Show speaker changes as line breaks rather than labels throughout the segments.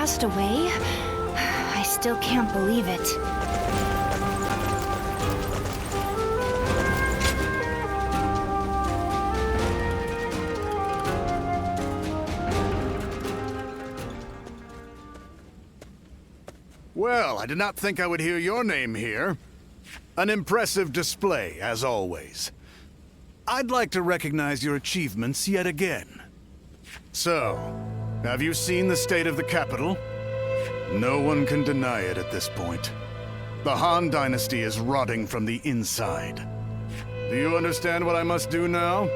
passed away? I still can't believe it.
Well, I did not think I would hear your name here. An impressive display, as always. I'd like to recognize your achievements yet again. So, have you seen the state of the capital? No one can deny it at this point. The Han Dynasty is rotting from the inside. Do you understand what I must do now?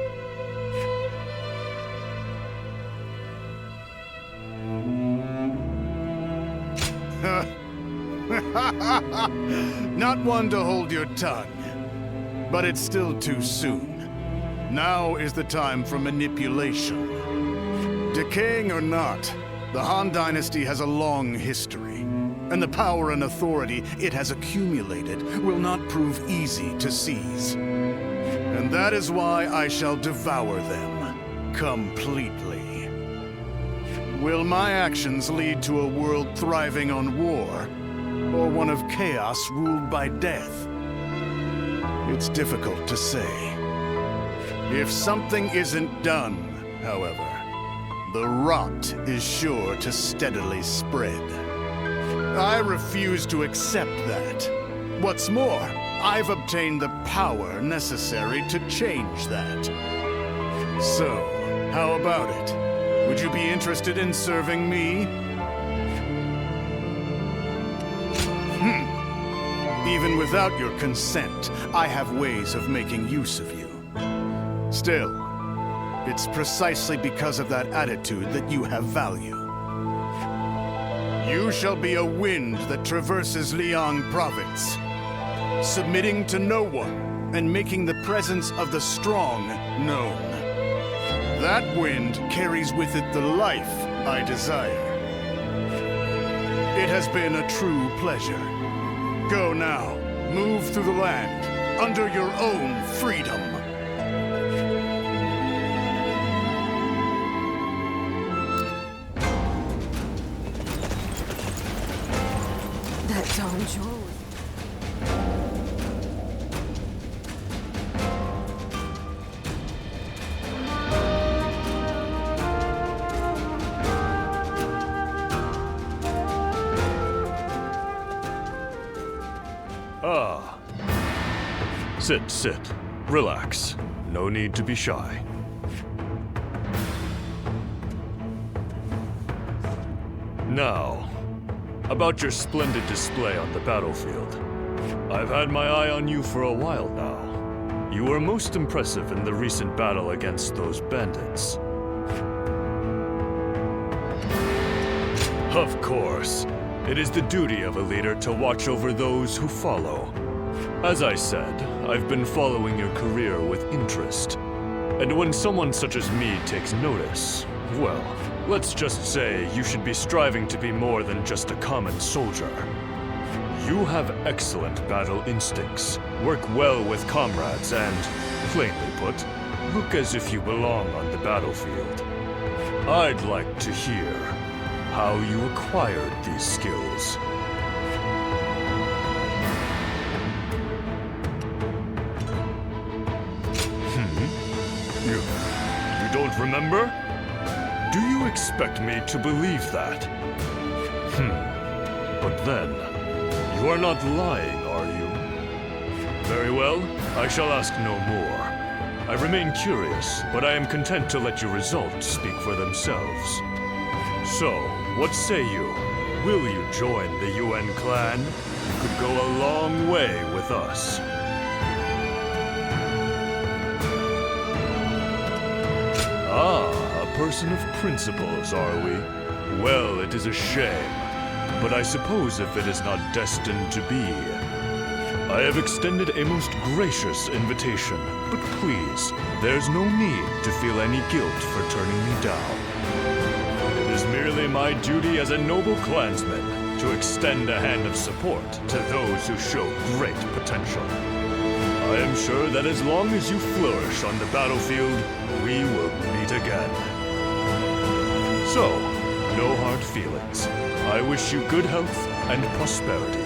Not one to hold your tongue. But it's still too soon. Now is the time for manipulation. Decaying or not, the Han Dynasty has a long history, and the power and authority it has accumulated will not prove easy to seize. And that is why I shall devour them completely. Will my actions lead to a world thriving on war, or one of chaos ruled by death? It's difficult to say. If something isn't done, however, the rot is sure to steadily spread. I refuse to accept that. What's more, I've obtained the power necessary to change that. So, how about it? Would you be interested in serving me? Even without your consent, I have ways of making use of you. Still, it's precisely because of that attitude that you have value. You shall be a wind that traverses Liang Province, submitting to no one and making the presence of the strong known. That wind carries with it the life I desire. It has been a true pleasure. Go now. Move through the land, under your own freedom.
That Don Joel.
Ah. Sit. Relax. No need to be shy. Now, about your splendid display on the battlefield. I've had my eye on you for a while now. You were most impressive in the recent battle against those bandits. Of course. It is the duty of a leader to watch over those who follow. As I said, I've been following your career with interest. And when someone such as me takes notice, well, let's just say you should be striving to be more than just a common soldier. You have excellent battle instincts, work well with comrades, and, plainly put, look as if you belong on the battlefield. I'd like to hear how you acquired these skills. You don't remember? Do you expect me to believe that? But then, you are not lying, are you? Very well, I shall ask no more. I remain curious, but I am content to let your results speak for themselves. So, what say you? Will you join the UN clan? You could go a long way with us. Ah, a person of principles, are we? Well, it is a shame. But I suppose if it is not destined to be. I have extended a most gracious invitation, but please, there's no need to feel any guilt for turning me down. It is merely my duty as a noble clansman to extend a hand of support to those who show great potential. I am sure that as long as you flourish on the battlefield, we will meet again. So, no hard feelings. I wish you good health and prosperity.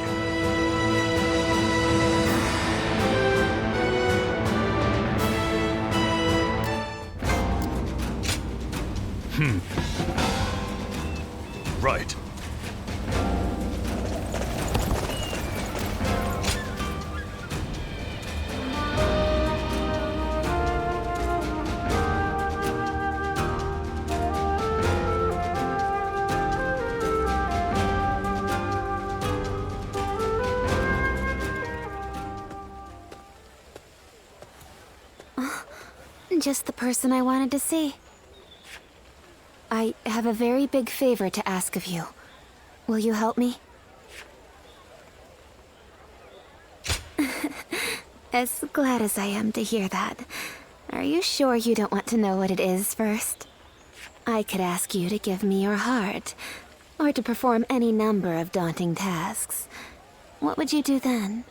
Right.
Just the person I wanted to see. I have a very big favor to ask of you. Will you help me? As glad as I am to hear that. Are you sure you don't want to know what it is first? I could ask you to give me your heart, or to perform any number of daunting tasks. What would you do then?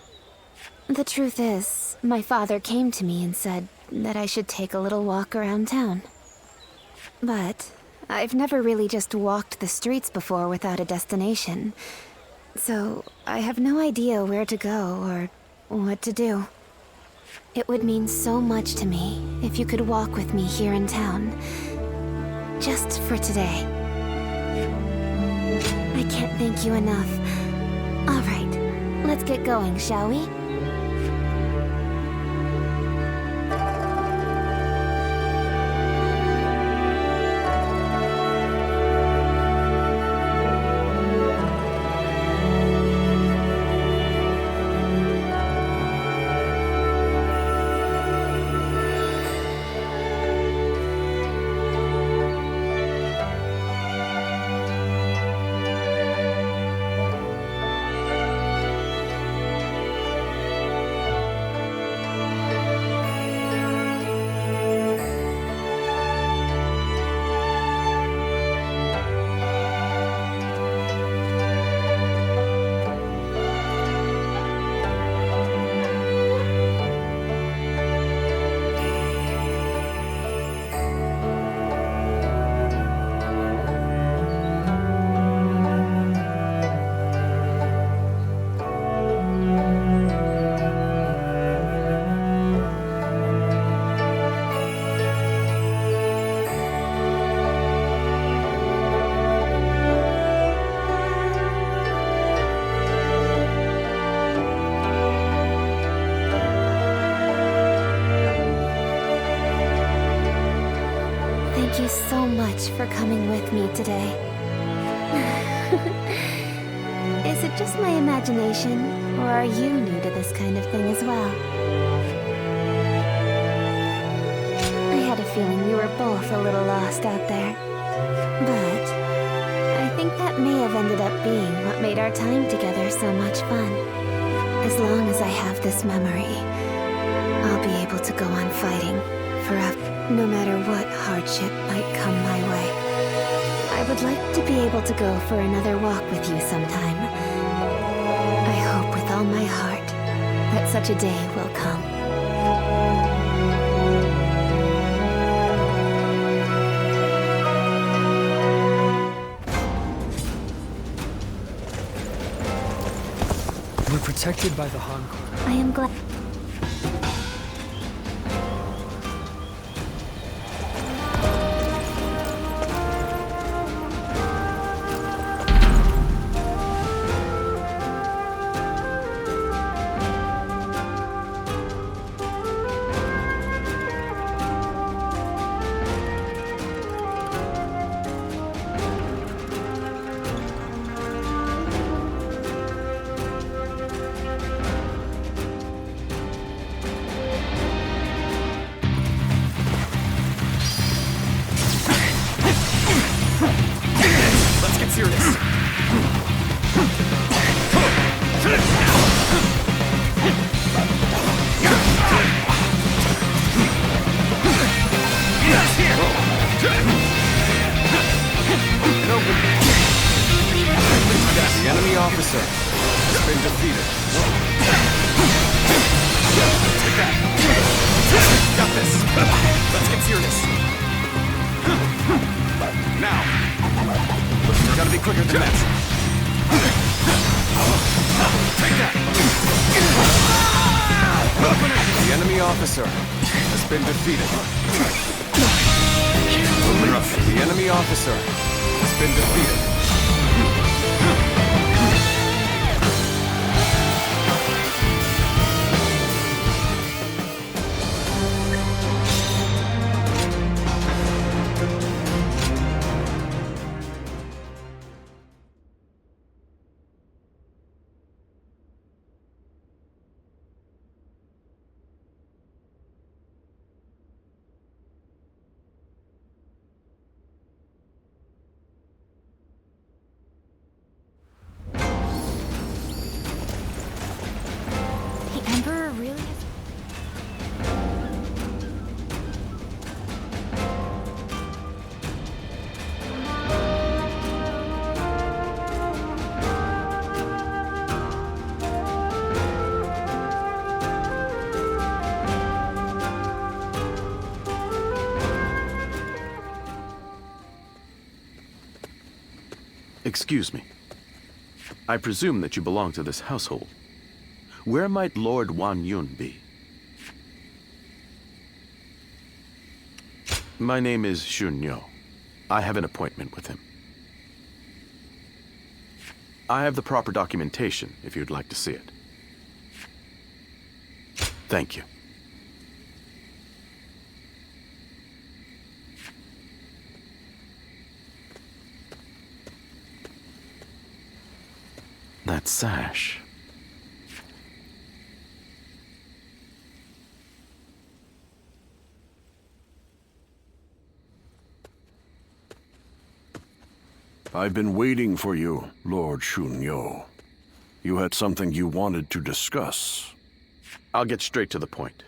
The truth is, my father came to me and said that I should take a little walk around town. But I've never really just walked the streets before without a destination. So I have no idea where to go or what to do. It would mean so much to me if you could walk with me here in town. Just for today. I can't thank you enough. All right, let's get going, shall we? Thank you so much for coming with me today. Is it just my imagination, or are you new to this kind of thing as well? I had a feeling we were both a little lost out there. But I think that may have ended up being what made our time together so much fun. As long as I have this memory, I'll be able to go on fighting forever. No matter what hardship might come my way. I would like to be able to go for another walk with you sometime. I hope with all my heart that such a day will come.
We're protected by the Han Clan.
I am glad.
The enemy officer has been defeated. Take that. Got this. Let's get serious. Now. Gotta be quicker than that. Take that! The enemy officer has been defeated. The enemy officer has been defeated.
The Emperor really is...
Excuse me. I presume that you belong to this household. Where might Lord Wan Yun be? My name is Xun Yo. I have an appointment with him. I have the proper documentation if you'd like to see it. Thank you. That sash.
I've been waiting for you, Lord Xun Yo. You had something you wanted to discuss.
I'll get straight to the point.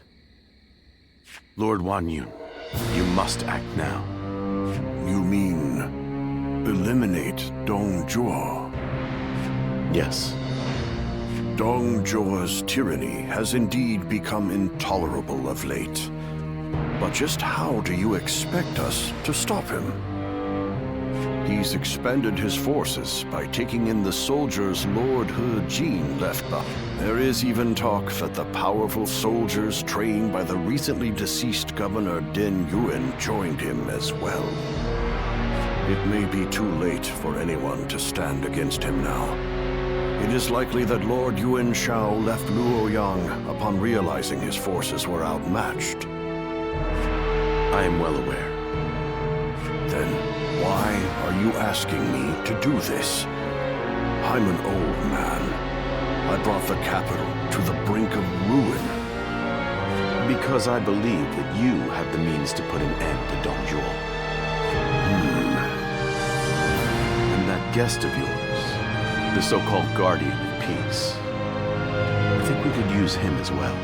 Lord Wan Yun, you must act now.
You mean eliminate Dong Zhuo?
Yes.
Dong Zhuo's tyranny has indeed become intolerable of late. But just how do you expect us to stop him? He's expanded his forces by taking in the soldiers Lord He Jin left behind. There is even talk that the powerful soldiers trained by the recently deceased Governor Den Yuan joined him as well. It may be too late for anyone to stand against him now. It is likely that Lord Yuan Shao left Luoyang upon realizing his forces were outmatched.
I am well aware.
Then why are you asking me to do this? I'm an old man. I brought the capital to the brink of ruin.
Because I believe that you have the means to put an end to Dong Zhuo. And that guest of yours, the so-called Guardian of Peace, I think we could use him as well.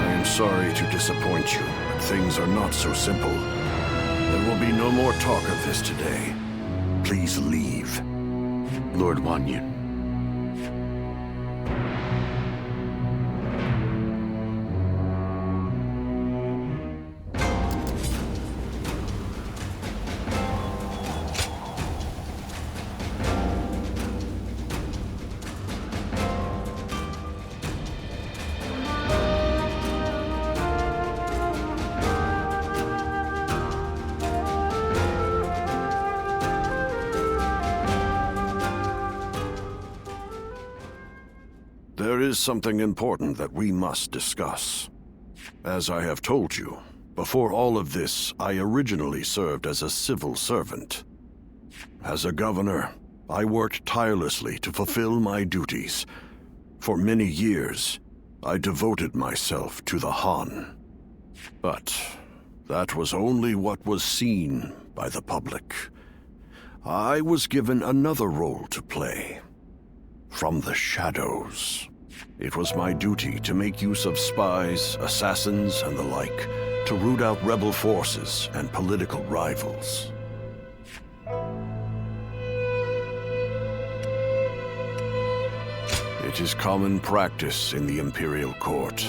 I am sorry to disappoint you, but things are not so simple. There will be no more talk of this today. Please leave.
Lord Wan Yun.
There is something important that we must discuss. As I have told you, before all of this, I originally served as a civil servant. As a governor, I worked tirelessly to fulfill my duties. For many years, I devoted myself to the Han. But that was only what was seen by the public. I was given another role to play. From the shadows. It was my duty to make use of spies, assassins, and the like, to root out rebel forces and political rivals. It is common practice in the Imperial Court.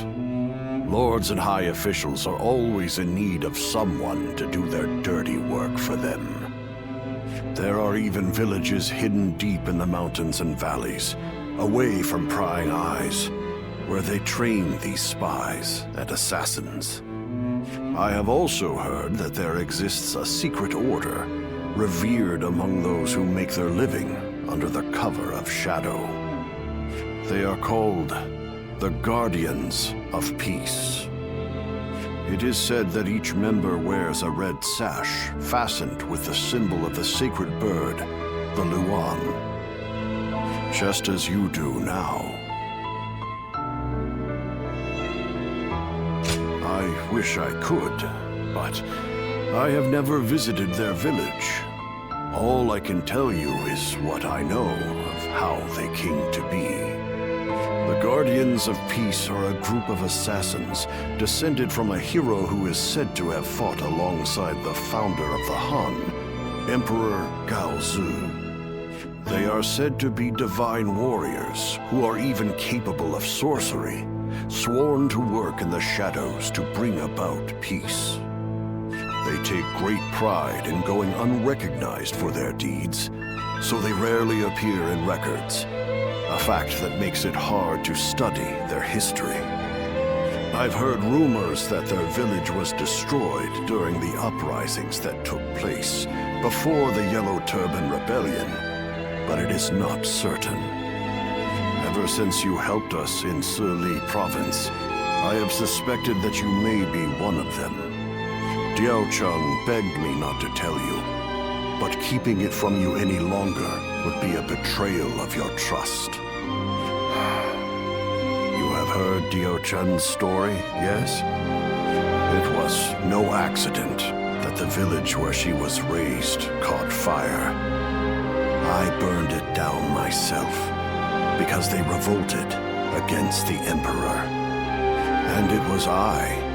Lords and high officials are always in need of someone to do their dirty work for them. There are even villages hidden deep in the mountains and valleys, away from prying eyes, where they train these spies and assassins. I have also heard that there exists a secret order, revered among those who make their living under the cover of shadow. They are called the Guardians of Peace. It is said that each member wears a red sash fastened with the symbol of the sacred bird, the Luan. Just as you do now. I wish I could, but I have never visited their village. All I can tell you is what I know of how they came to be. The Guardians of Peace are a group of assassins descended from a hero who is said to have fought alongside the founder of the Han, Emperor Gaozu. They are said to be divine warriors who are even capable of sorcery, sworn to work in the shadows to bring about peace. They take great pride in going unrecognized for their deeds, so they rarely appear in records, a fact that makes it hard to study their history. I've heard rumors that their village was destroyed during the uprisings that took place before the Yellow Turban Rebellion, but it is not certain. Ever since you helped us in Sili province, I have suspected that you may be one of them. Diao Cheng begged me not to tell you, but keeping it from you any longer would be a betrayal of your trust. You have heard Diao Chen's story, yes? It was no accident that the village where she was raised caught fire. I burned it down myself because they revolted against the Emperor. And it was I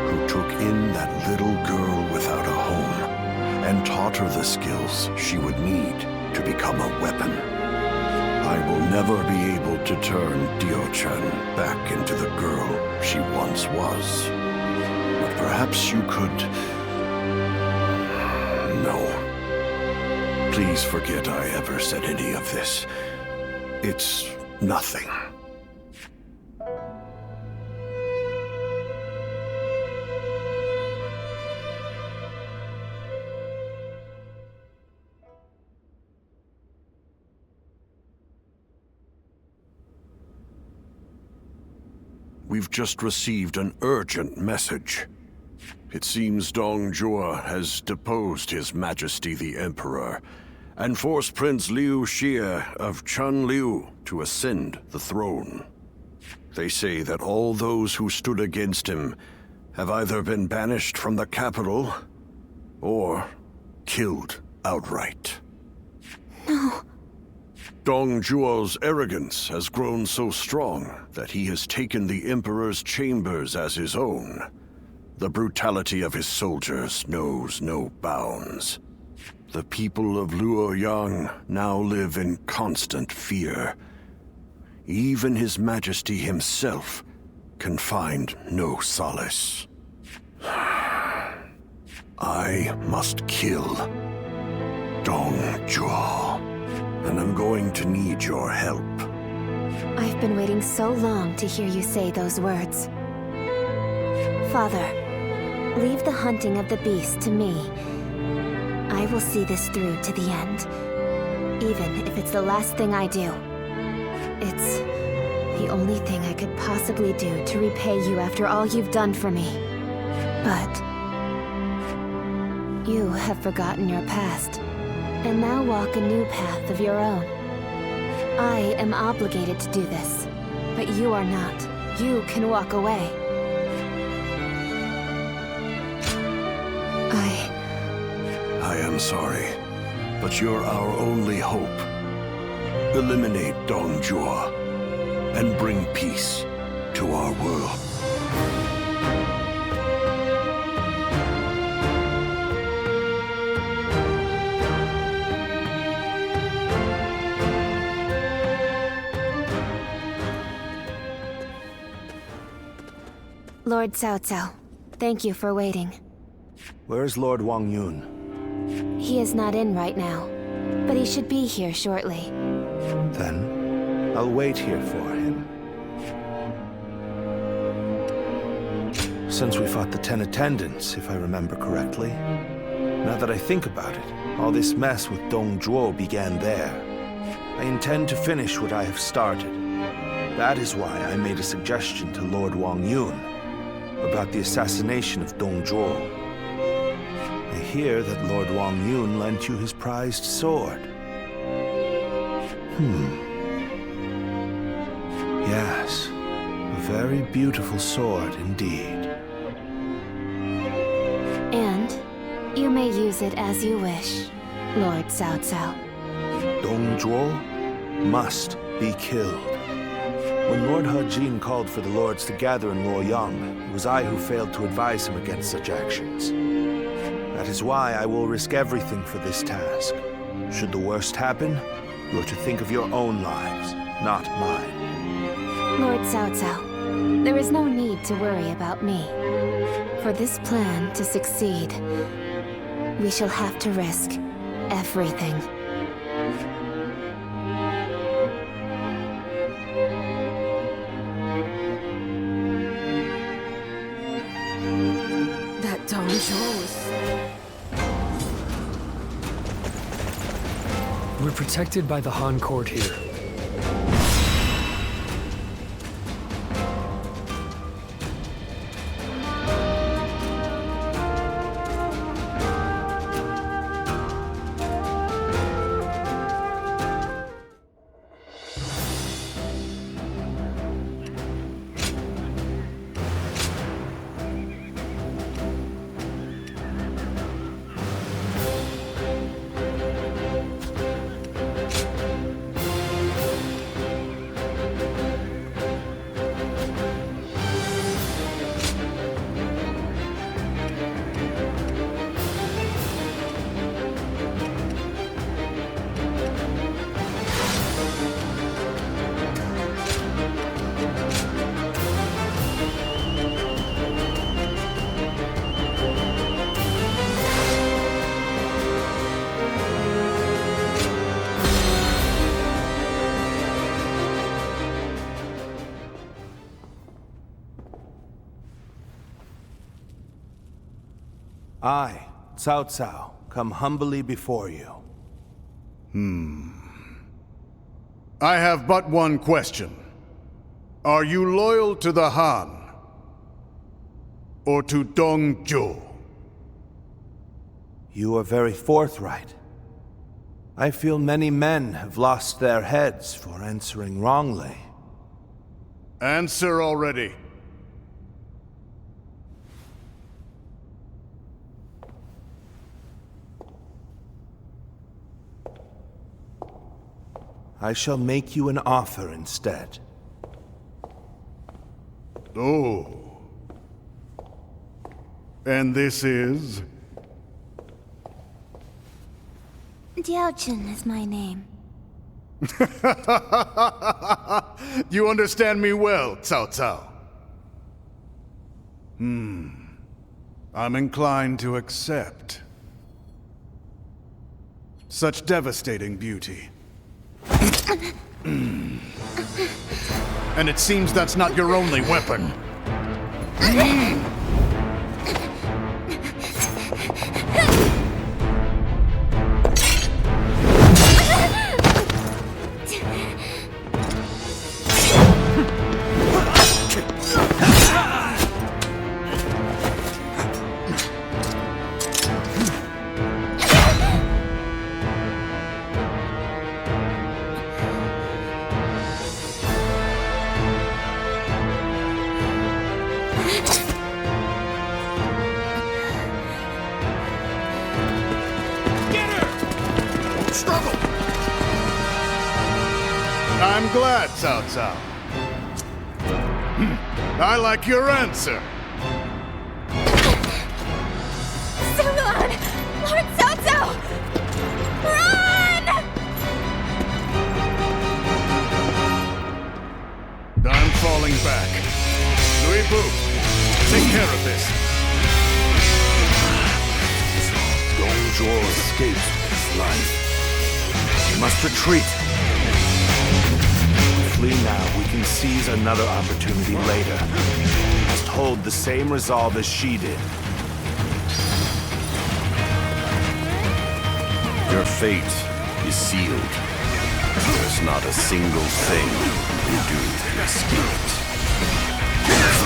who took in that little girl without a home and taught her the skills she would need to become a weapon. I will never be able to turn Diao Chen back into the girl she once was. But perhaps you could... No. Please forget I ever said any of this. It's nothing. We've just received an urgent message. It seems Dong Zhuo has deposed His Majesty the Emperor and forced Prince Liu Xie of Chunliu to ascend the throne. They say that all those who stood against him have either been banished from the capital or killed outright.
No.
Dong Zhuo's arrogance has grown so strong that he has taken the Emperor's chambers as his own. The brutality of his soldiers knows no bounds. The people of Luoyang now live in constant fear. Even His Majesty himself can find no solace. I must kill Dong Zhuo, and I'm going to need your help.
I've been waiting so long to hear you say those words. Father, leave the hunting of the beast to me. I will see this through to the end, even if it's the last thing I do. It's the only thing I could possibly do to repay you after all you've done for me. But you have forgotten your past, and now walk a new path of your own. I am obligated to do this, but you are not. You can walk away.
I am sorry, but you're our only hope. Eliminate Dong Zhuo and bring peace to our world.
Lord Cao Cao, thank you for waiting.
Where's Lord Wang Yun?
He is not in right now. but he should be here shortly.
Then, I'll wait here for him. Since we fought the 10 attendants, if I remember correctly. Now that I think about it, all this mess with Dong Zhuo began there. I intend to finish what I have started. That is why I made a suggestion to Lord Wang Yun about the assassination of Dong Zhuo. I hear that Lord Wang Yun lent you his prized sword. Yes, a very beautiful sword indeed.
And you may use it as you wish, Lord Cao Cao.
Dong Zhuo must be killed. When Lord He called for the lords to gather in Luoyang, it was I who failed to advise him against such actions. That is why I will risk everything for this task. Should the worst happen, you are to think of your own lives, not mine.
Lord Cao Cao, there is no need to worry about me. For this plan to succeed, we shall have to risk everything.
That Dong Zhuo was...
We're protected by the Han court here.
I, Cao Cao, come humbly before you.
I have but one question. Are you loyal to the Han? Or to Dong Zhuo?
You are very forthright. I feel many men have lost their heads for answering wrongly.
Answer already.
I shall make you an offer instead.
Oh. And this is?
Diaochen is my name.
You understand me well, Cao Cao. I'm inclined to accept. Such devastating beauty. And it seems that's not your only weapon. I'm glad, Cao Cao. I like your answer.
Suluan! Lord Cao Cao! Run!
I'm falling back. Louis Bu, take care of this.
Dong Zhuo escapes with his life.
We must retreat. Flee now, we can seize another opportunity later. We must hold the same resolve as she did.
Your fate is sealed. There's not a single thing you do to escape it.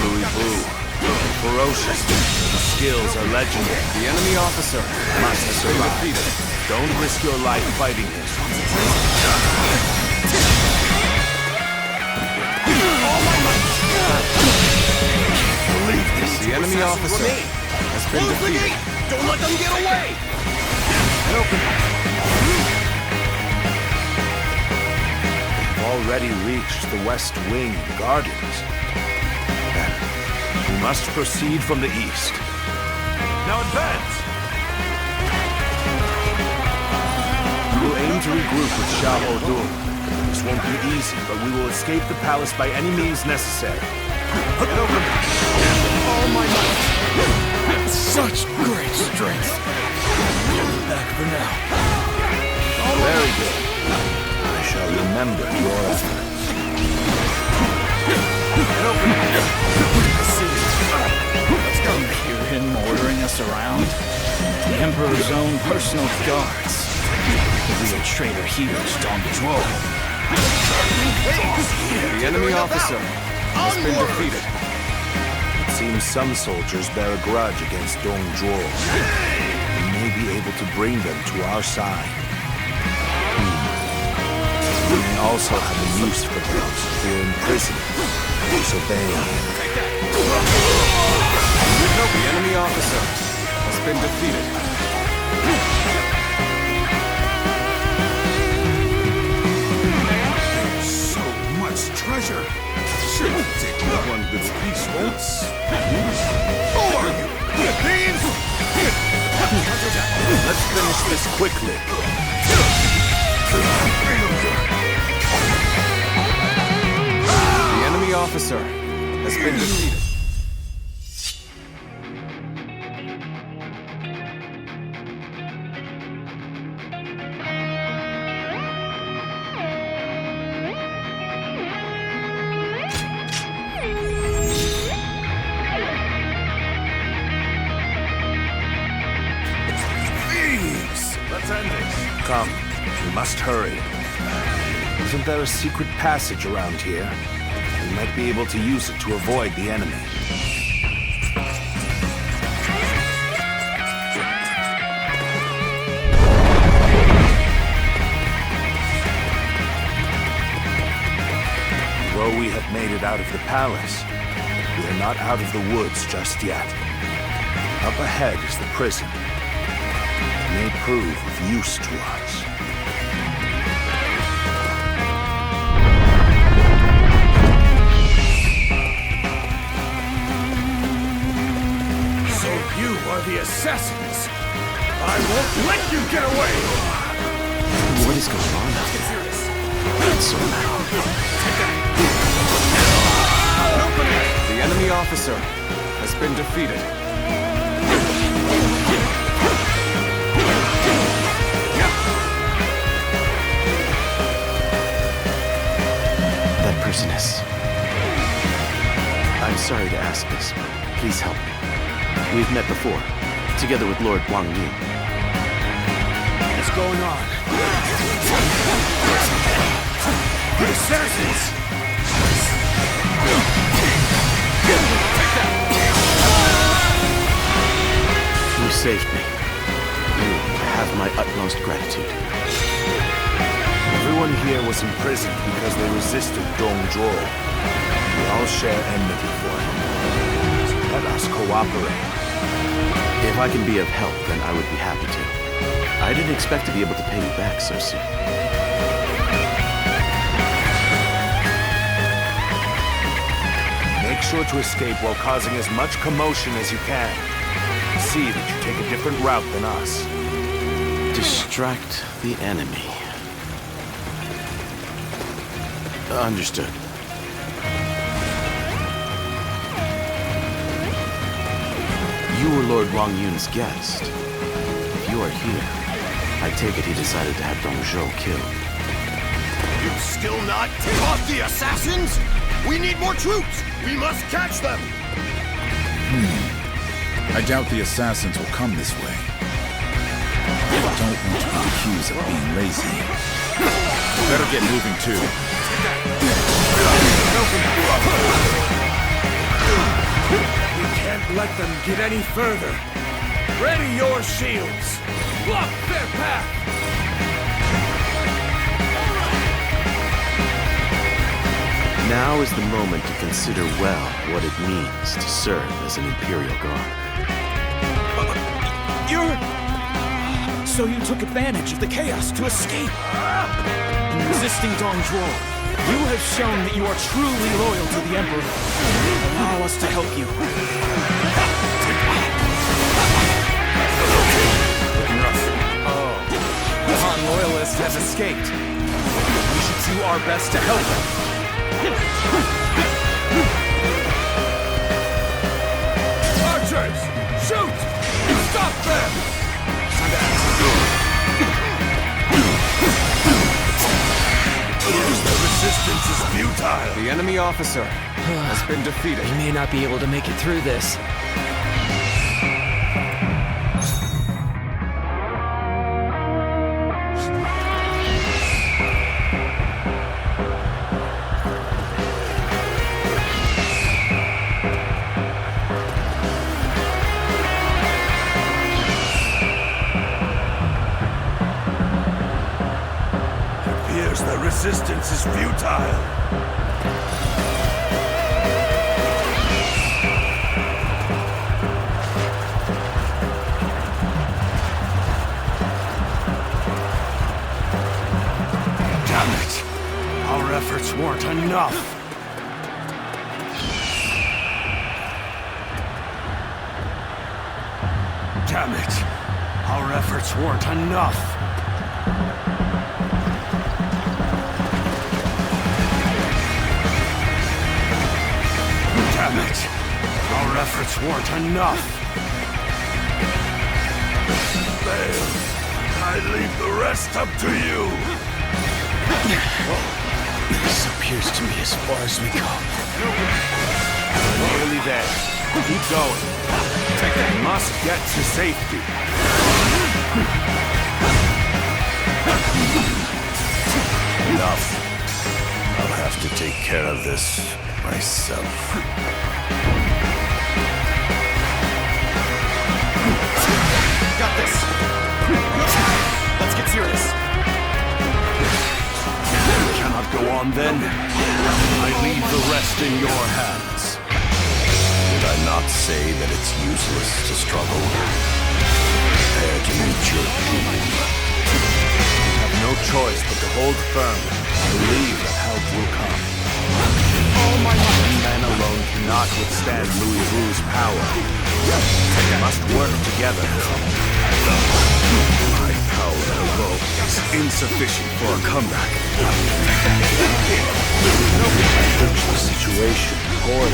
Louis Blue, ferocious. The skills are legendary.
The enemy officer
Must survive. Don't risk your life fighting him.
The enemy officer has been defeated.
Don't let them get away!
We've already reached the West Wing Gardens. Then, we must proceed from the east. Now advance! We'll aim to regroup with Shah Odun. This won't be easy, but we will escape the palace by any means necessary.
All my might! Such great strength! Back for now.
Very good. I shall remember your efforts.
Let's go. Hear him ordering us around? The Emperor's own personal guards. The real traitor here is Dong Zhuo.
The enemy officer has been defeated.
It seems some soldiers bear a grudge against Dong Zhuo. We may be able to bring them to our side. We may also have a use for those who are imprisoned, disobeying.
The enemy officer has been defeated.
So much treasure! Shouldn't take one good piece once. Who are you? Thieves!
Let's finish this quickly.
The enemy officer has been defeated.
Let's end this. Come, we must hurry. Isn't there a secret passage around here? We might be able to use it to avoid the enemy. Though we have made it out of the palace, we are not out of the woods just yet. Up ahead is the prison. It may prove of use to us.
So you are the assassins! I won't let you get away!
What is going on out there? That's so loud.
The enemy officer has been defeated.
That person is... I'm sorry to ask this, but please help me. We've met before, together with Lord Wang Yun.
What's going on? The assassins!
You saved me. You have my utmost gratitude.
Everyone here was imprisoned because they resisted Dong Zhuo. We all share enmity for him. So let us cooperate.
If I can be of help, then I would be happy to. I didn't expect to be able to pay you back so soon.
Make sure to escape while causing as much commotion as you can. See that you take a different route than us.
Distract the enemy. Understood. You were Lord Wang Yun's guest. If you are here, I take it he decided to have Dong Zhuo killed.
You still not caught the assassins? We need more troops! We must catch them!
I doubt the assassins will come this way. I don't want to be accused of being lazy. Better get moving too.
We can't let them get any further. Ready your shields! Block their path!
Now is the moment to consider well what it means to serve as an Imperial Guard.
So you took advantage of the chaos to escape. In resisting Dong Zhuo, you have shown that you are truly loyal to the Emperor. Allow us to help you.
Oh, the Han loyalist has escaped. We should do our best to help him. Archers! Shoot! Stop them! The resistance is futile. The enemy officer has been defeated.
We may not be able to make it through this.
The resistance is futile. Damn it! Our efforts weren't enough. Damn it! Our efforts weren't enough. Damn it! Our efforts weren't enough! Fail. I leave the rest up to you!
This appears to be as far as we go.
We're nearly there. Keep going. We must get to safety. Enough. I'll have to take care of this myself. Got this. Let's get serious. We cannot go on then. I leave the rest in your hands. Did I not say that it's useless to struggle? Prepare to meet your doom. We have no choice but to hold firm and believe that help will come. Men alone cannot withstand Louis Wu's power. We must work together. My power alone is insufficient for a comeback. I approach the situation poorly.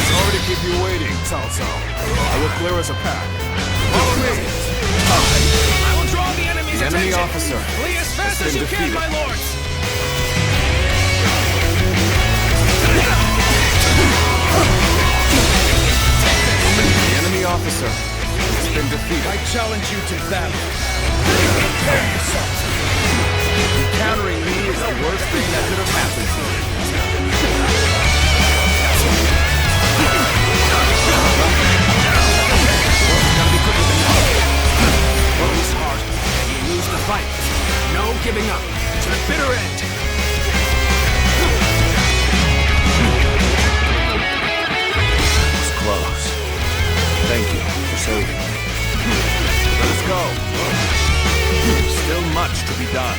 Sorry to keep you waiting, Cao Cao. I will clear us a path. Follow me.
I will draw the enemy's attention.
The enemy officer
Flee as fast as you can, my lords!
The enemy officer has been defeated. I challenge you to battle. Prepare yourself. Encountering me is the worst thing that could have happened to you. Gotta be quicker than that. Work is hard. You lose the fight. No giving up. To the bitter end. It's close. Thank you for saving me. Let us go. There's still much to be done.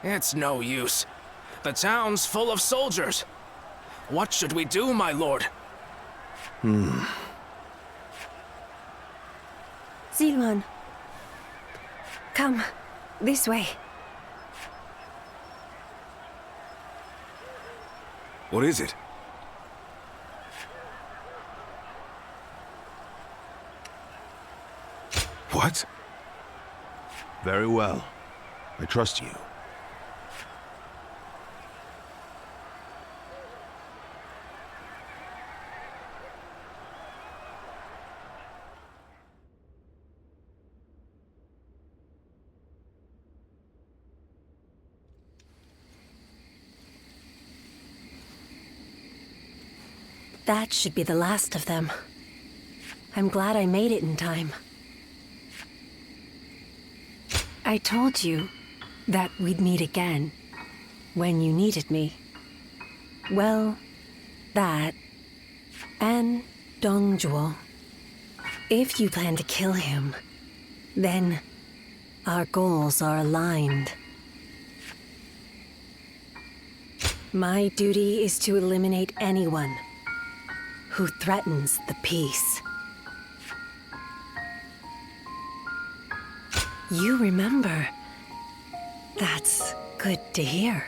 It's no use. The town's full of soldiers. What should we do, my lord?
Zilwan. Come, this way.
What is it? What?
Very well. I trust you.
That should be the last of them. I'm glad I made it in time. I told you that we'd meet again when you needed me. Well, that and Dongjuo. If you plan to kill him, then our goals are aligned. My duty is to eliminate anyone who threatens the peace. You remember. That's good to hear.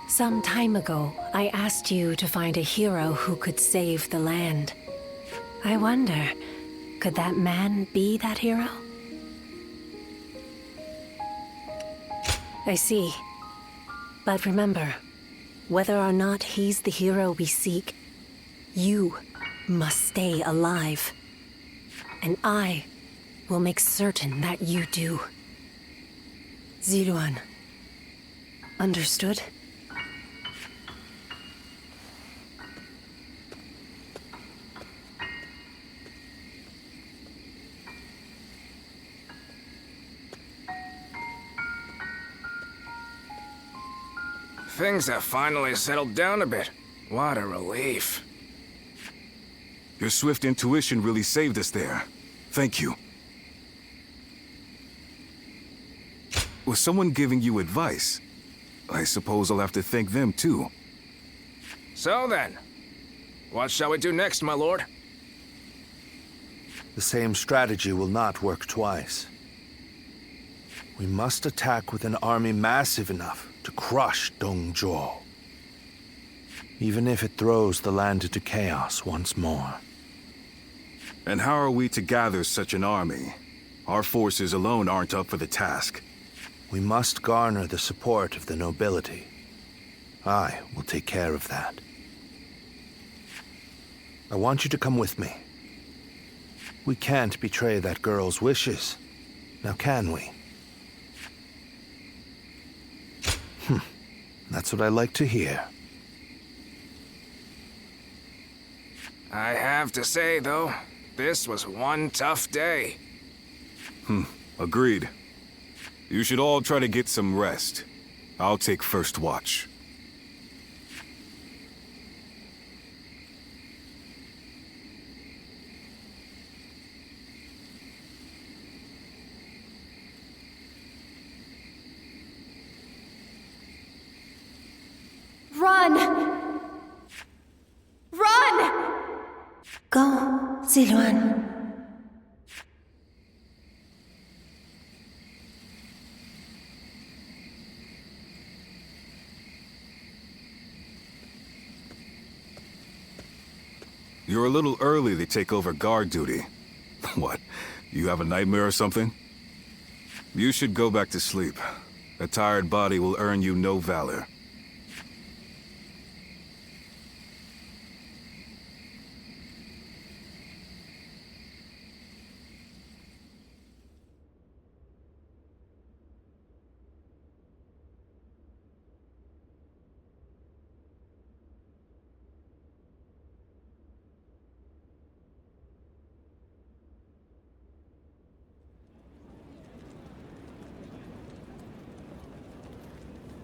Some time ago, I asked you to find a hero who could save the land. I wonder, could that man be that hero? I see. But remember, whether or not he's the hero we seek, you must stay alive. And I will make certain that you do. Zilwan. Understood?
Things have finally settled down a bit. What a relief.
Your swift intuition really saved us there. Thank you. Was someone giving you advice? I suppose I'll have to thank them too.
So then, what shall we do next, my lord?
The same strategy will not work twice. We must attack with an army massive enough to crush Dongjuo. Even if it throws the land into chaos once more.
And how are we to gather such an army? Our forces alone aren't up for the task.
We must garner the support of the nobility. I will take care of that. I want you to come with me. We can't betray that girl's wishes. Now can we? That's what I like to hear.
I have to say, though, this was one tough day.
Agreed. You should all try to get some rest. I'll take first watch.
Run! Run!
Go, Zilwan.
You're a little early to take over guard duty. What, you have a nightmare or something? You should go back to sleep. A tired body will earn you no valor.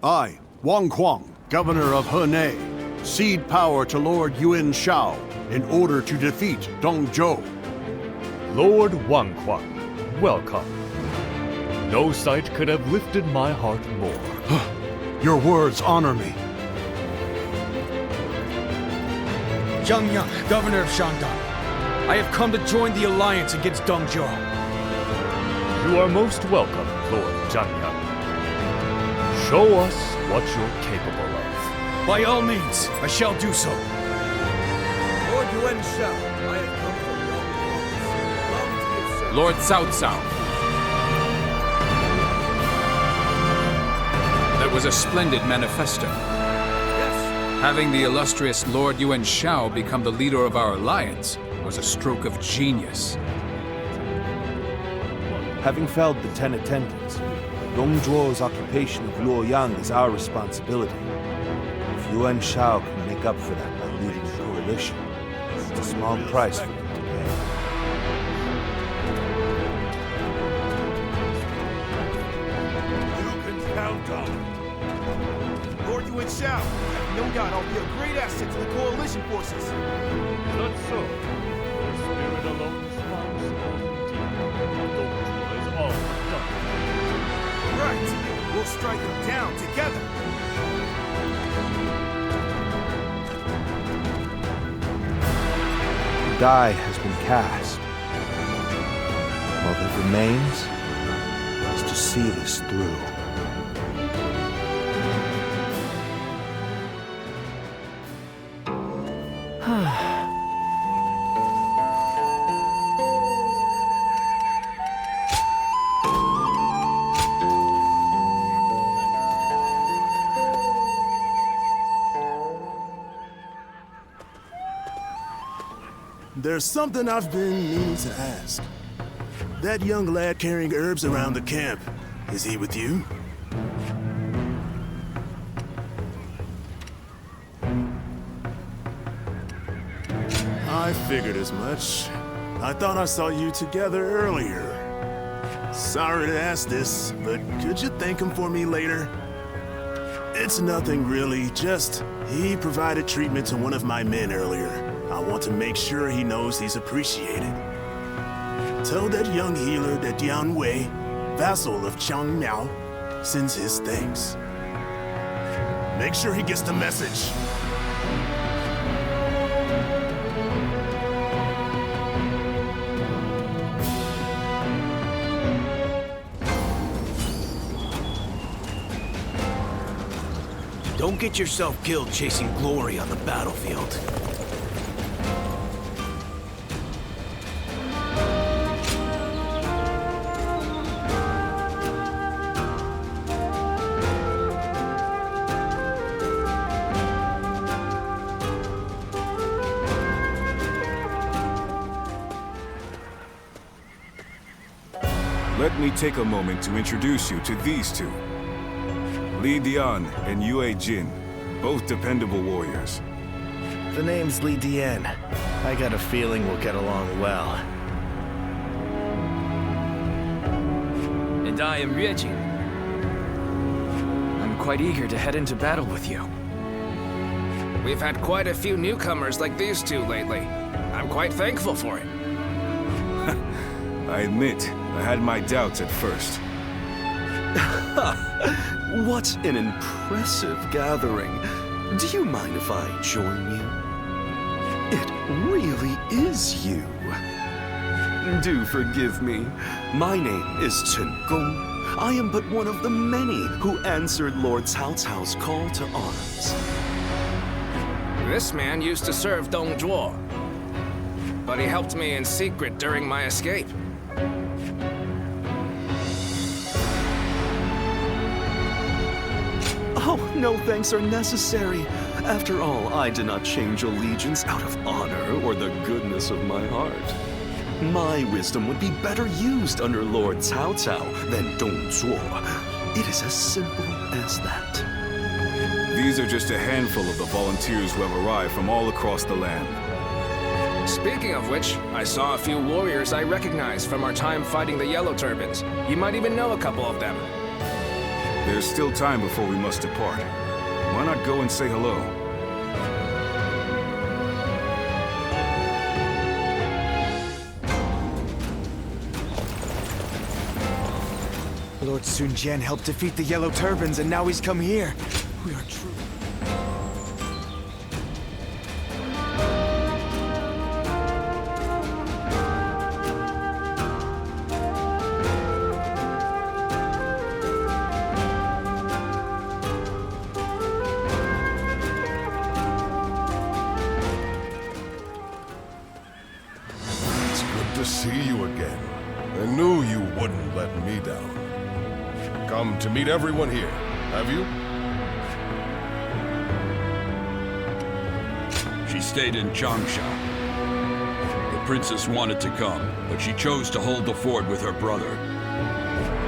I, Wang Kuang, governor of Henei, cede power to Lord Yuan Shao in order to defeat Dongzhou.
Lord Wang Kuang, welcome. No sight could have lifted my heart more.
Your words honor me.
Zhang Yang, governor of Shandong. I have come to join the alliance against Dongzhuo.
You are most welcome, Lord Jianyang. Show us what you're capable of.
By all means, I shall do so.
Lord Yuan Shao, I have come from your cause.
Lord Cao Cao. That was a splendid manifesto.
Yes.
Having the illustrious Lord Yuan Shao become the leader of our alliance was a stroke of genius.
Having felled the 10 attendants, Dongzhuo's occupation of Luoyang is our responsibility. If Yuan Shao can make up for that by leading the coalition, it's a small price for them to pay.
You can count on it. Lord Yuan Shao, no doubt I'll be a great asset to the coalition forces.
Not so. Your spirit alone sparks all deep. Dongzhuo is all done.
Right. We'll strike them down together.
The die has been cast. All that remains is to see this through.
There's something I've been meaning to ask. That young lad carrying herbs around the camp, is he with you? I figured as much. I thought I saw you together earlier. Sorry to ask this, but could you thank him for me later? It's nothing really, just he provided treatment to one of my men earlier. I want to make sure he knows he's appreciated. Tell that young healer that Dian Wei, vassal of Chang Miao, sends his thanks. Make sure he gets the message.
Don't get yourself killed chasing glory on the battlefield.
Let me take a moment to introduce you to these two. Li Dian and Yue Jin, both dependable warriors.
The name's Li Dian. I got a feeling we'll get along well.
And I am Yue Jin. I'm quite eager to head into battle with you.
We've had quite a few newcomers like these two lately. I'm quite thankful for it.
I admit, I had my doubts at first.
What an impressive gathering. Do you mind if I join you? It really is you. Do forgive me. My name is Chen Gong. I am but one of the many who answered Lord Cao Cao's call to arms.
This man used to serve Dongzhuo, but he helped me in secret during my escape.
Oh, no thanks are necessary. After all, I did not change allegiance out of honor or the goodness of my heart. My wisdom would be better used under Lord Cao Cao than Dongzhuo. It is as simple as that.
These are just a handful of the volunteers who have arrived from all across the land.
Speaking of which, I saw a few warriors I recognize from our time fighting the Yellow Turbans. You might even know a couple of them.
There's still time before we must depart. Why not go and say hello?
Lord Sun Jian helped defeat the Yellow Turbans, and now he's come here. We are true.
It's good to see you again. I knew you wouldn't let me down. Come to meet everyone here, have you?
She stayed in Changsha. The princess wanted to come, but she chose to hold the fort with her brother.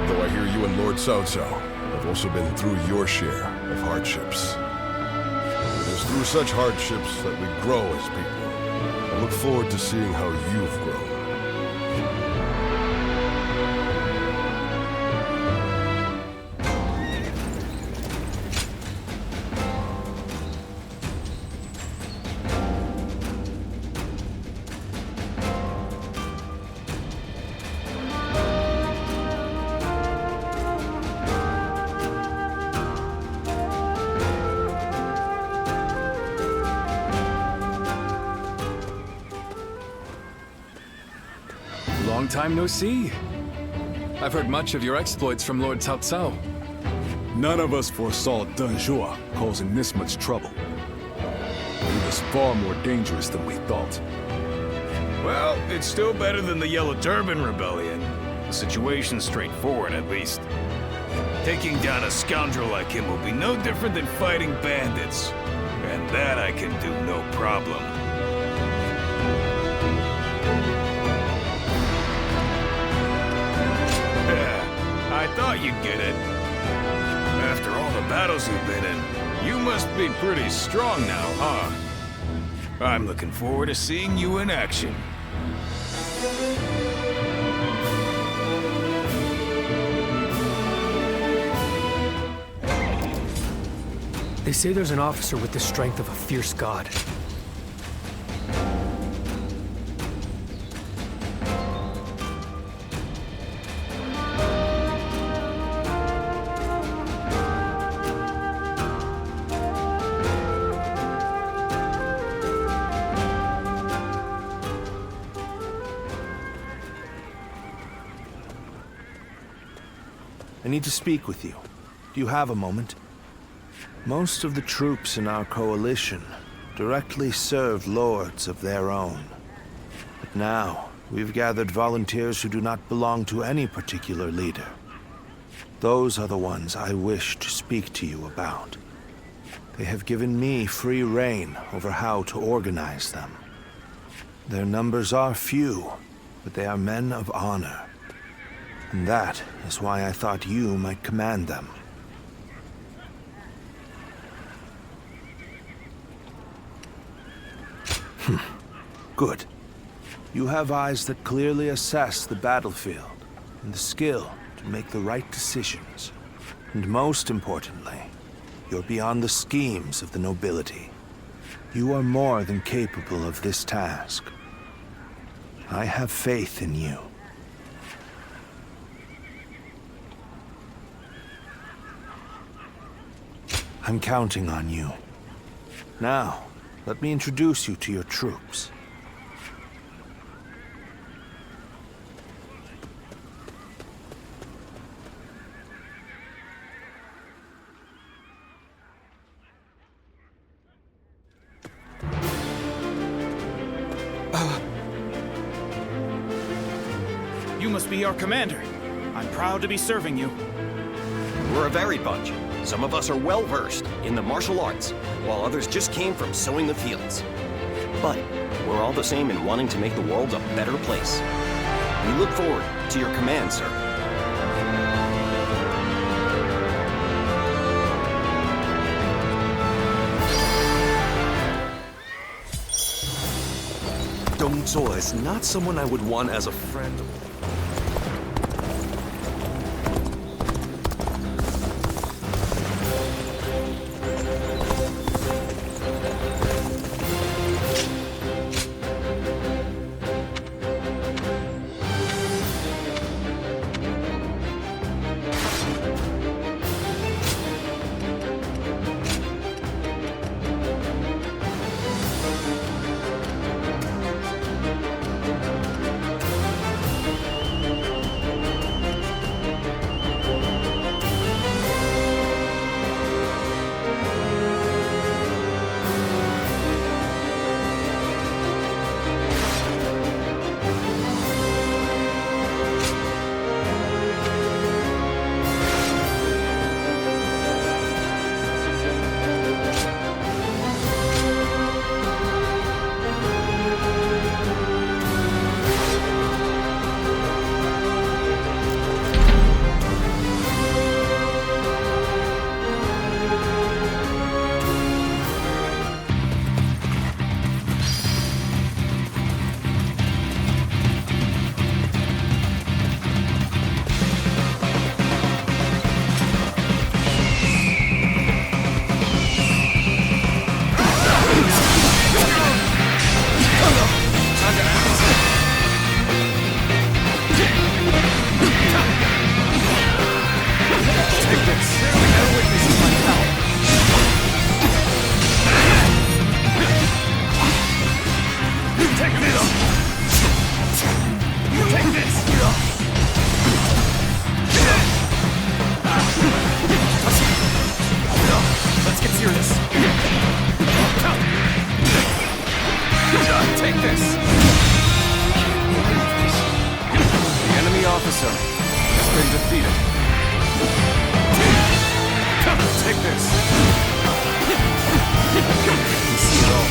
Though I hear you and Lord Cao Cao have also been through your share of hardships. It is through such hardships that we grow as people. I look forward to seeing how you've grown.
Long time no see. I've heard much of your exploits from Lord Cao Cao.
None of us foresaw Deng Zhuo causing this much trouble. He was far more dangerous than we thought.
Well, it's still better than the Yellow Turban Rebellion. The situation's straightforward, at least. Taking down a scoundrel like him will be no different than fighting bandits. And that I can do no problem. I thought you'd get it. After all the battles you've been in, you must be pretty strong now, huh? I'm looking forward to seeing you in action.
They say there's an officer with the strength of a fierce god.
I need to speak with you. Do you have a moment? Most of the troops in our coalition directly served lords of their own. But now, we've gathered volunteers who do not belong to any particular leader. Those are the ones I wish to speak to you about. They have given me free rein over how to organize them. Their numbers are few, but they are men of honor. And that is why I thought you might command them. Good. You have eyes that clearly assess the battlefield, and the skill to make the right decisions. And most importantly, you're beyond the schemes of the nobility. You are more than capable of this task. I have faith in you. I'm counting on you. Now, let me introduce you to your troops.
You must be our commander. I'm proud to be serving you.
We're a varied bunch. Some of us are well-versed in the martial arts, while others just came from sowing the fields. But we're all the same in wanting to make the world a better place. We look forward to your command, sir.
Dong Zhuo is not someone I would want as a friend.
Take this! The enemy officer has been defeated. Take this! You can see it all.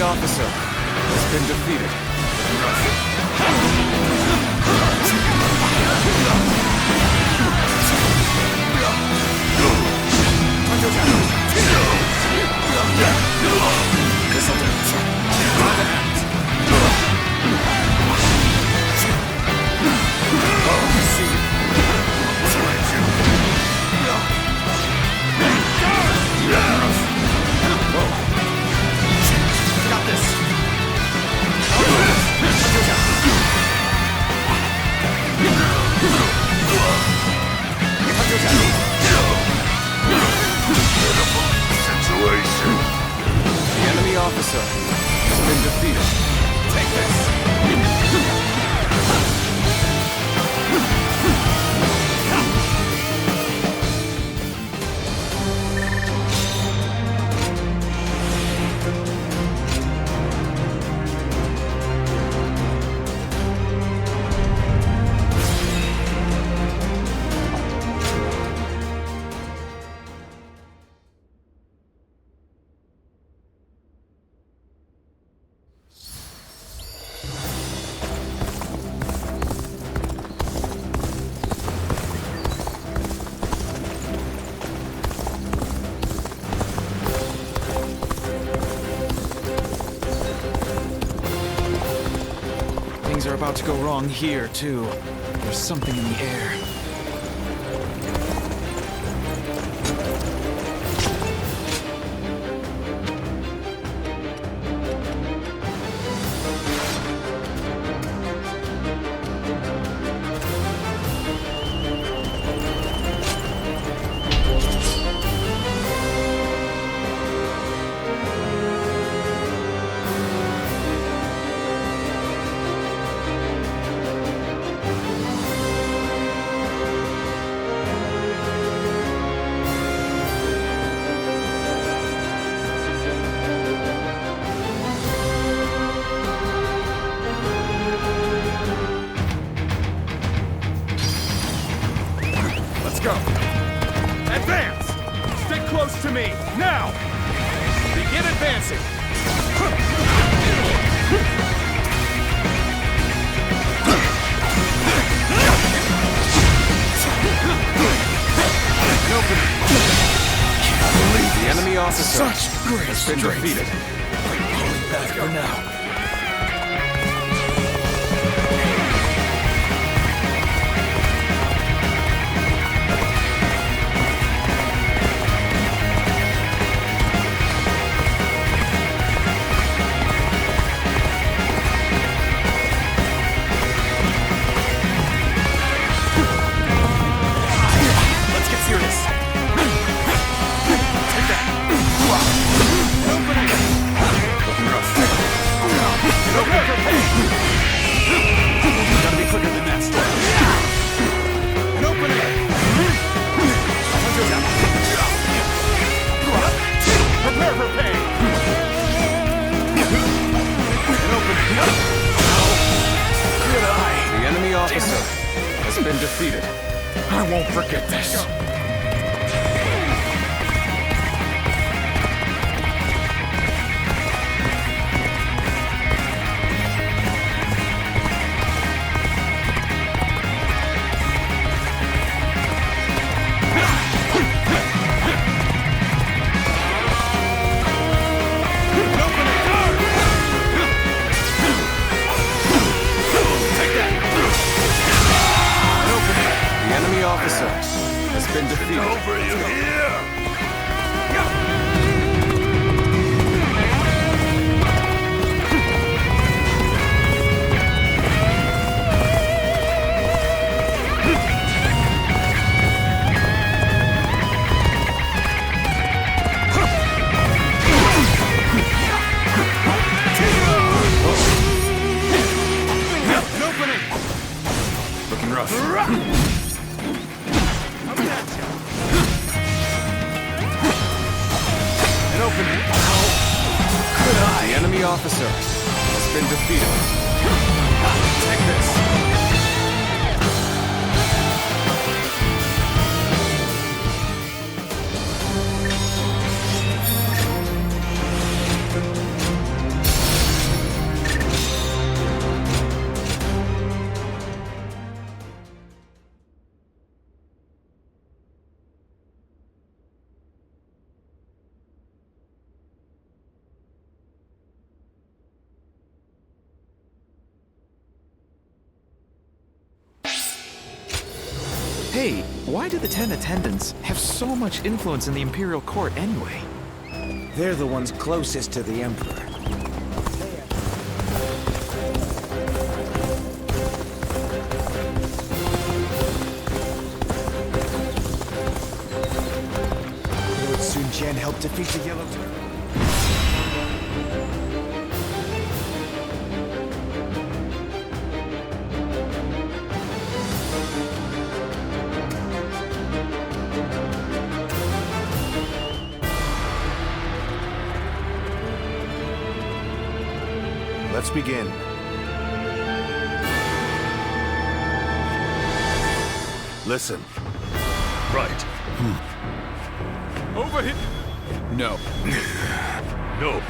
Officer has been defeated. This'll do. Oh, I see. Got this.
Situation.
The enemy officer has been defeated. Take this. Things are about to go wrong here, too. There's something in the air.
Go! Advance! Stick close to me, now! Begin advancing!
I believe the enemy officer has been defeated.
Pulling back for now.
officer has been defeated.
I won't forget this.
Officer has been defeated.
Over, you hear?
An opening!
Looking rough.
An opening.
The enemy officer has been defeated. Take this.
Hey, why do the 10 attendants have so much influence in the Imperial Court anyway?
They're the ones closest to the Emperor. Lord Sun Jian helped defeat the Yellow Turtle.
Let's begin. Listen.
Right.
Over here. No.
No.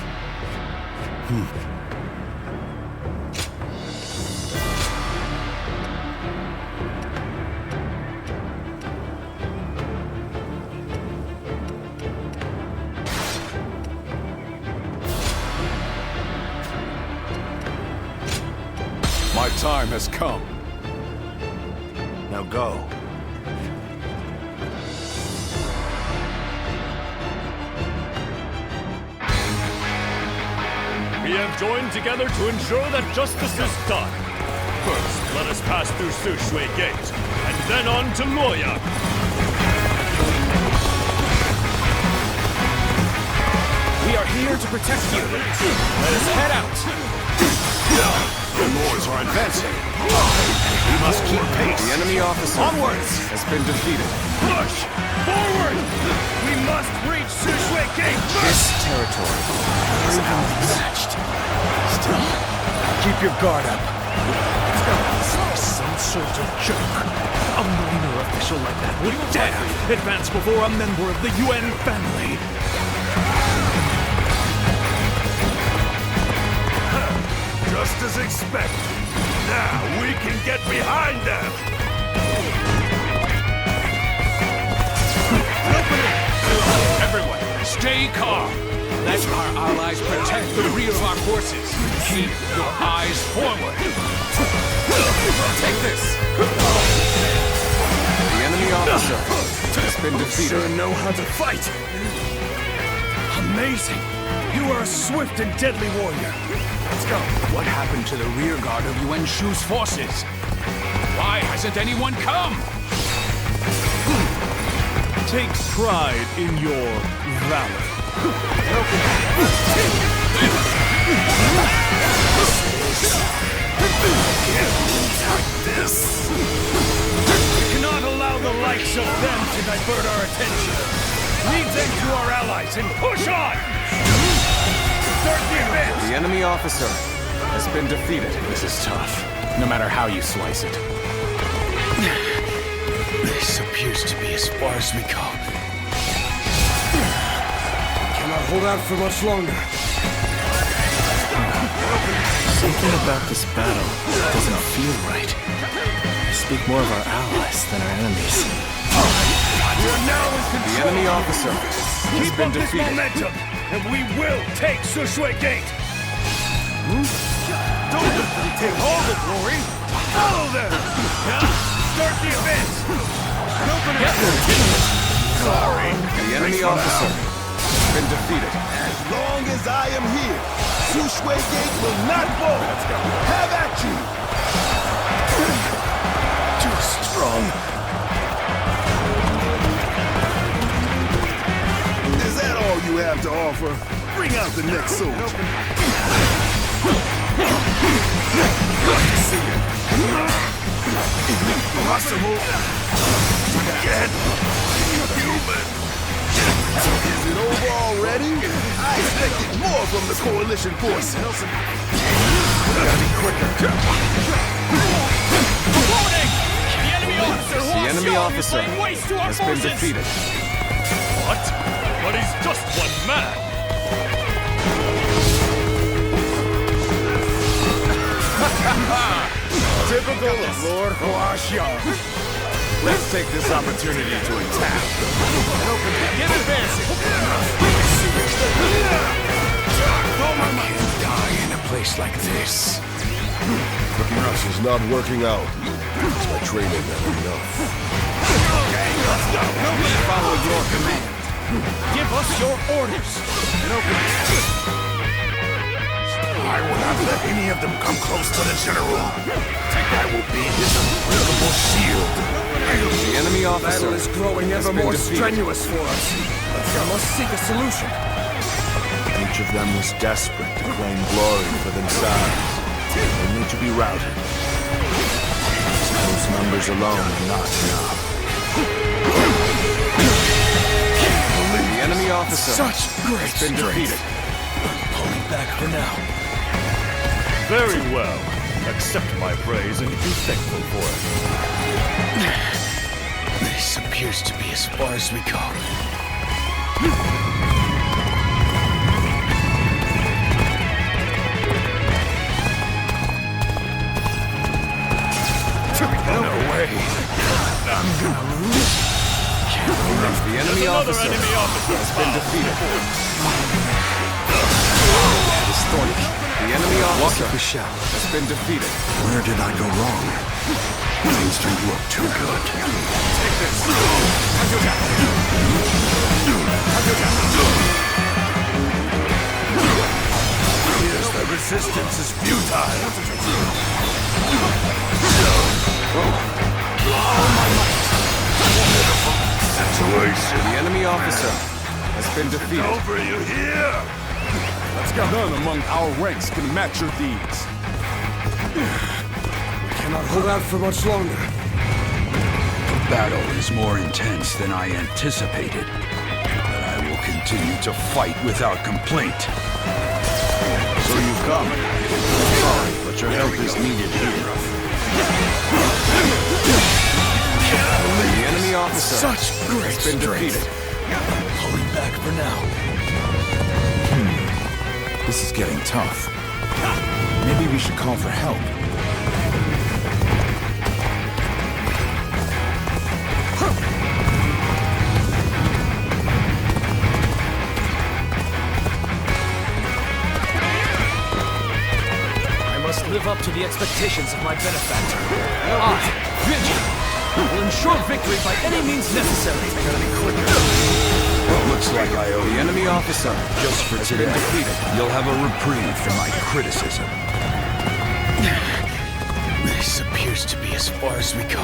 My time has come.
Now go.
We have joined together to ensure that justice is done. First, let us pass through Sushui Gate, and then on to Moya.
We are here to protect you. Let us head out.
The Moors are advancing. We must keep pace.
The enemy officer
Onwards!
has been defeated.
Push! Forward! We must reach Sushui Gate
This
first!
territory is outmatched. Still, keep your guard up.
Some sort of joke. A minor official like that would dare advance before a member of the UN family.
Just as expected. Now we can get behind them!
Everyone, stay calm. Let our allies protect the rear of our forces. Keep your eyes forward.
Take this. The enemy officer has been defeated.
Sure know how to fight! Amazing! You are a swift and deadly warrior. Let's go.
What happened to the rear guard of Yuan Shu's forces? Why hasn't anyone come?
Take pride in your valor.
Like this. We cannot allow the likes of them to divert our attention. Lead them to our allies and push on! Start the advance!
The enemy officer has been defeated.
This is tough.
no matter how you slice it.
This appears to be as far as we go. Cannot hold out for much longer.
Something about this battle doesn't feel right. I speak more of our allies than our enemies.
The enemy officer has been defeated.
Momentum, and we will take Sushui Gate.
Don't let them take all the glory! Follow them!
Start the event!
Sorry!
The enemy officer has been defeated.
As long as I am here, Sushui Gate will not fall! Have at you!
Too strong.
Is that all you have to offer? Bring out the next soldier.
Impossible! Get human!
Is it over already? I expected more from the coalition forces.
Gotta be quicker.
Warning! The enemy officer
The enemy officer has been defeated.
What? But he's just one man.
Typical of Lord Huashiang. Let's take this opportunity to attack.
Get advancing!
I can't die in a place like this.
This is not working out. Is my training not enough?
Okay, let's go!
Nobody followed your command.
Give us your orders!
I will not let any of them come close to the General. I will be his unbreakable shield.
The enemy officer
Battle is growing ever
been
more
defeated.
strenuous for us. We must seek a solution.
Each of them was desperate to claim glory for themselves. They need to be routed. Those numbers alone are not enough.
The enemy officer
Such great
has been
strength.
defeated.
Pulling back for now.
Very well. Accept my praise and be thankful for it.
This appears to be as far as we go.
No way. I'm gonna lose.
The enemy officer has been defeated. The enemy officer has been defeated.
Where did I go wrong? Things don't look too good.
Take this!
Yes, the resistance is futile.
Situation. The enemy officer has been defeated.
Over you here!
Let's go. None among our ranks can match your deeds.
We cannot hold out for much longer.
The battle is more intense than I anticipated, but I will continue to fight without complaint.
So you've come. Sorry, but your help is needed here.
The enemy officer
Such great
has been defeated.
Pulling back for now.
This is getting tough. Maybe we should call for help.
I must live up to the expectations of my benefactor. I, Vigil, will ensure victory by any means necessary. Gotta be quicker.
Looks like I owe
The enemy officer
just for
has
today.
been defeated.
You'll have a reprieve from my criticism.
This appears to be as far as we go.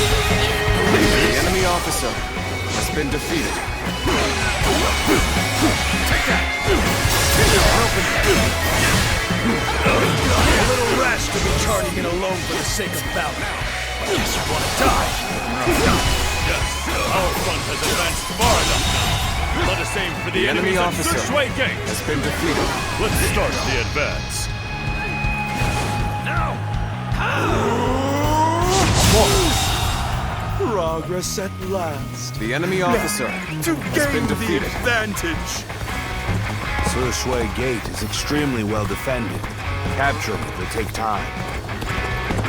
The enemy officer has been defeated.
Take that!
A little rash to be charging in alone for the sake of battle. I guess you want to die.
Yes, our front has advanced far enough now. Let us aim for the
enemy
enemies at
officer
Sushui Gate.
has been defeated.
Let's start the advance.
Progress at last.
The enemy officer
To
has been
gain the
defeated.
advantage. Sushui Gate is extremely well defended. Capturing it will take time.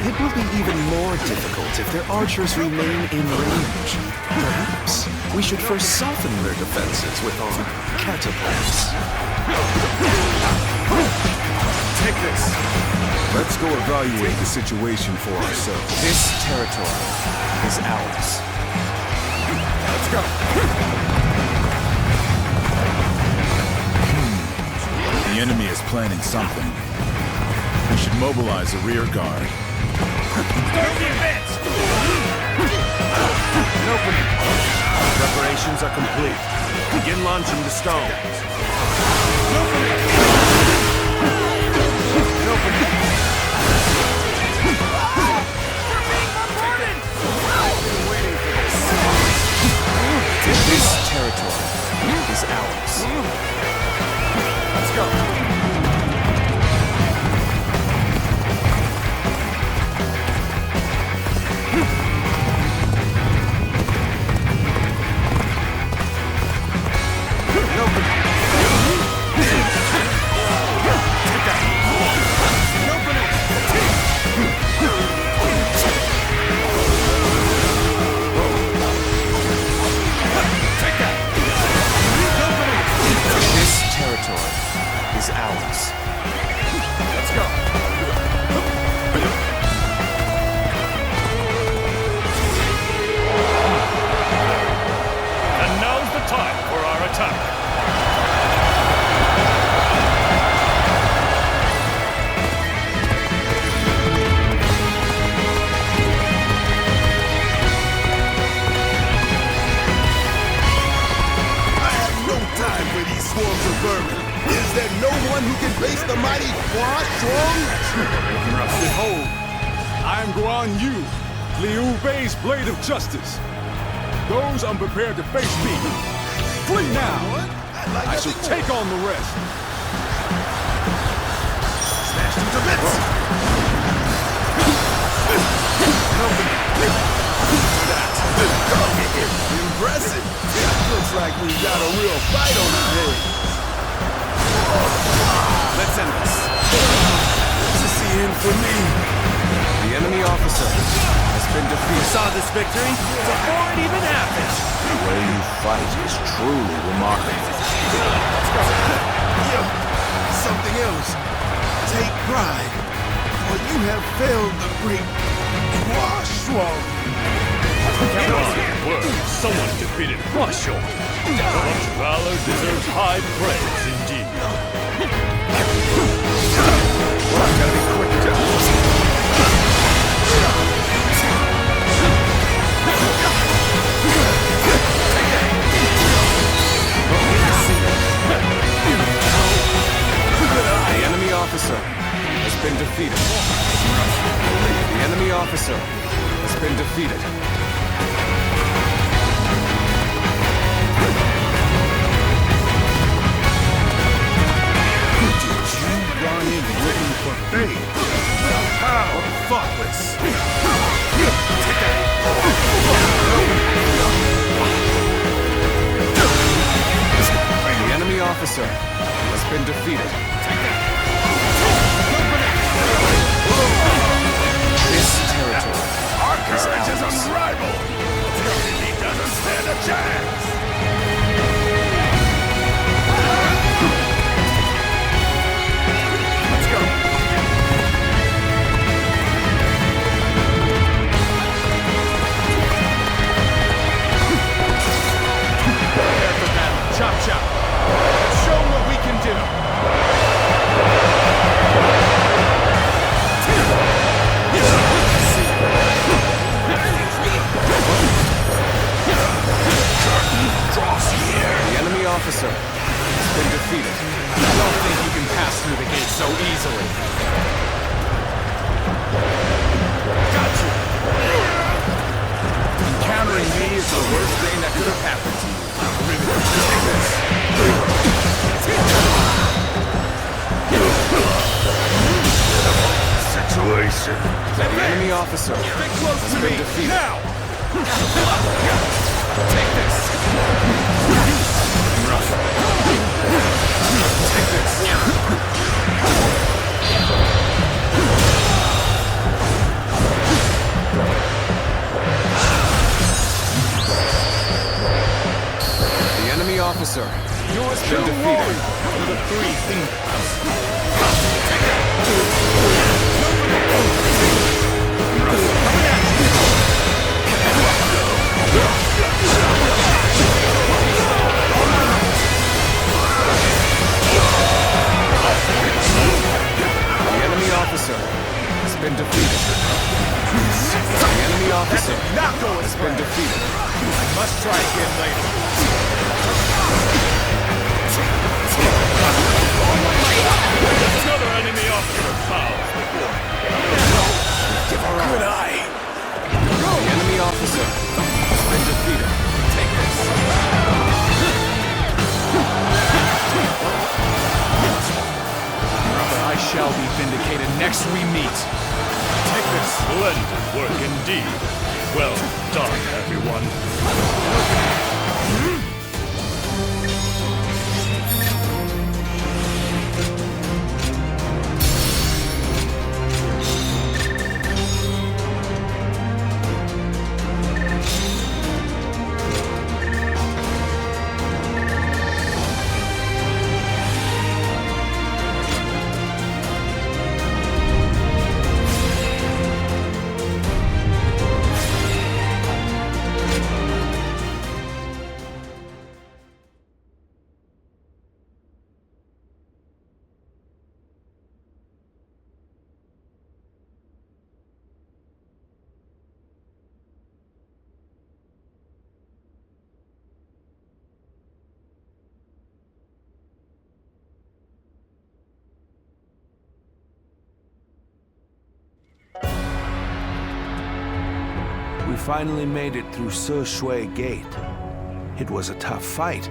It will be even more difficult if their archers remain in range. Perhaps we should first soften their defenses with our catapults.
Take this. Let's go evaluate the situation for ourselves.
This territory is ours.
Let's go.
The enemy is planning something. We should mobilize a rear guard.
Start the advance!
An opening. Preparations are complete. Begin launching the stones. An opening. An opening.
This territory is ours.
Let's go. Blade of justice. Those unprepared to face me, flee now. I shall take on the rest.
Smashed into bits.
Impressive. Looks like we got a real fight on our hands.
Let's end this.
This is the end for me.
The enemy officer has been defeated.
You saw this victory before it even happened.
The way you fight is truly remarkable.
Yeah, something else. Take pride, for you have failed the great Huashuang.
Come on, word. Someone defeated Huashuang. Such valor deserves high praise indeed.
Gotta be quick,
The enemy officer has been defeated. The enemy officer has been defeated.
Did you run in looking for fame? How thoughtless!
The enemy officer has been defeated. This territory
Our
is
courage is
ours.
unrivaled. He doesn't stand a chance.
Let's go.
Prepare for battle. Chop chop. Show 'em what we can do.
The enemy officer has been defeated.
I don't think you can pass through the gate so easily. Got you! Encountering me is the worst thing that could have happened to you.
Abrasive.
The enemy officer has been defeated.
Now!
Take this! Take this! The enemy officer has been defeated.
For the three kingdoms.
The enemy officer has been defeated. The enemy officer has been defeated.
I must try again later. Another enemy officer bows before me.
Give her good eye. The enemy officer has been defeated. Take this.
I shall be vindicated next we meet. Take this.
Splendid work indeed. Well done, everyone.
We finally made it through Se Shui Gate. It was a tough fight,